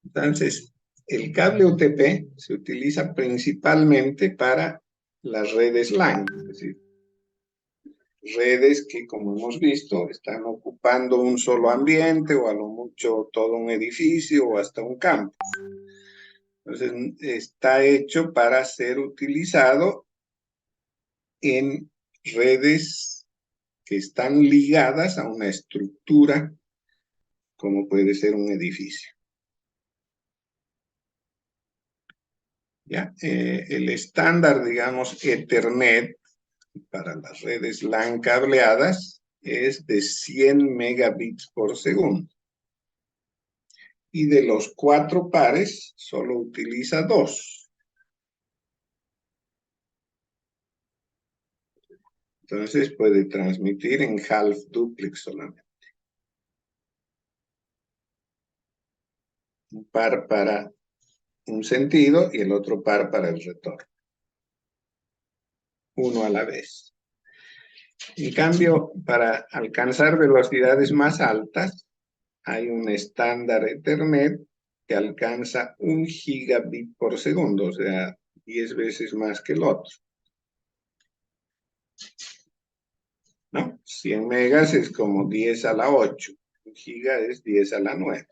Entonces, el cable UTP se utiliza principalmente para las redes LAN, es decir, redes que, como hemos visto, están ocupando un solo ambiente o a lo mucho todo un edificio o hasta un campo. Entonces, está hecho para ser utilizado en redes que están ligadas a una estructura, como puede ser un edificio. ¿Ya? El estándar, digamos, Ethernet para las redes LAN cableadas es de 100 megabits por segundo. Y de los 4 pares, solo utiliza 2. Entonces puede transmitir en half duplex solamente. Un par para un sentido y el otro par para el retorno. Uno a la vez. En cambio, para alcanzar velocidades más altas, hay un estándar Ethernet que alcanza 1 gigabit por segundo, o sea, 10 veces más que el otro. ¿No? 100 megas es como 10 a la 8. 1 giga es 10 a la 9.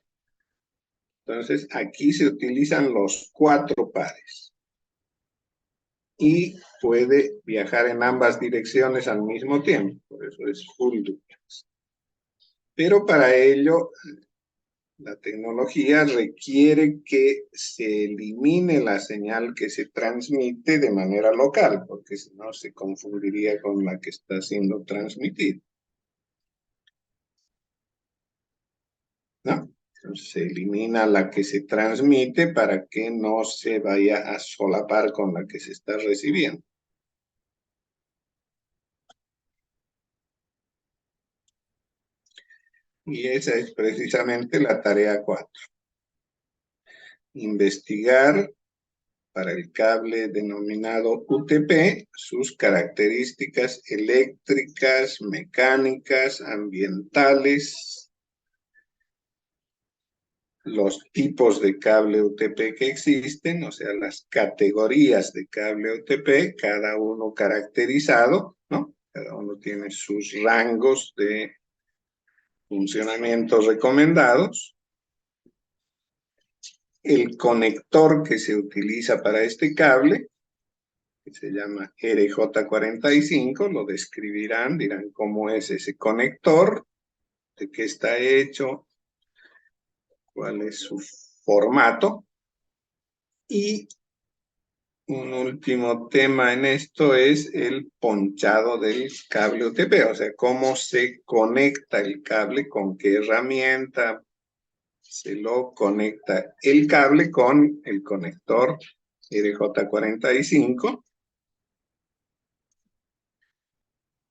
Entonces, aquí se utilizan los 4 pares. Y puede viajar en ambas direcciones al mismo tiempo. Por eso es full duplex. Pero para ello, la tecnología requiere que se elimine la señal que se transmite de manera local, porque si no se confundiría con la que está siendo transmitida. ¿No? Entonces se elimina la que se transmite para que no se vaya a solapar con la que se está recibiendo. Y esa es precisamente la tarea 4. Investigar para el cable denominado UTP sus características eléctricas, mecánicas, ambientales, los tipos de cable UTP que existen, o sea, las categorías de cable UTP, cada uno caracterizado, ¿no? Cada uno tiene sus rangos de funcionamiento recomendados. El conector que se utiliza para este cable, que se llama RJ45, lo describirán, dirán cómo es ese conector, de qué está hecho, cuál es su formato. Y un último tema en esto es el ponchado del cable UTP, o sea, cómo se conecta el cable, con qué herramienta se lo conecta el cable con el conector RJ45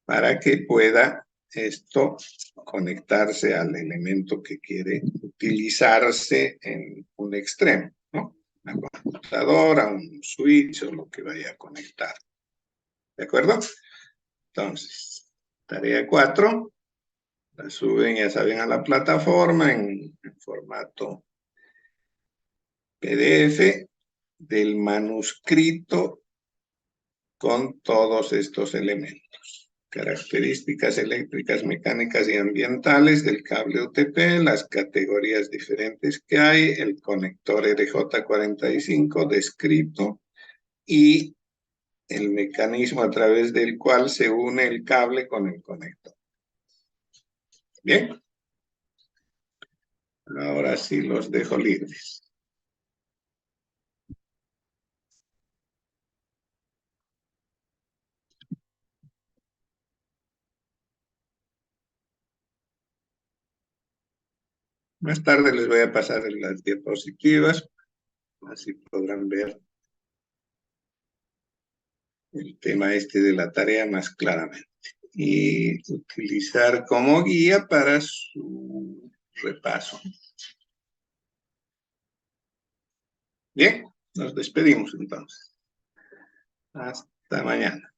para que pueda esto conectarse al elemento que quiere utilizarse en un extremo, ¿no? Una computadora, un switch o lo que vaya a conectar. ¿De acuerdo? Entonces, tarea 4, la suben, ya saben, a la plataforma en formato PDF del manuscrito con todos estos elementos. Características eléctricas, mecánicas y ambientales del cable UTP, las categorías diferentes que hay, el conector RJ45 descrito y el mecanismo a través del cual se une el cable con el conector. Bien, ahora sí los dejo libres. Más tarde les voy a pasar las diapositivas, así podrán ver el tema este de la tarea más claramente. Y utilizar como guía para su repaso. Bien, nos despedimos entonces. Hasta mañana.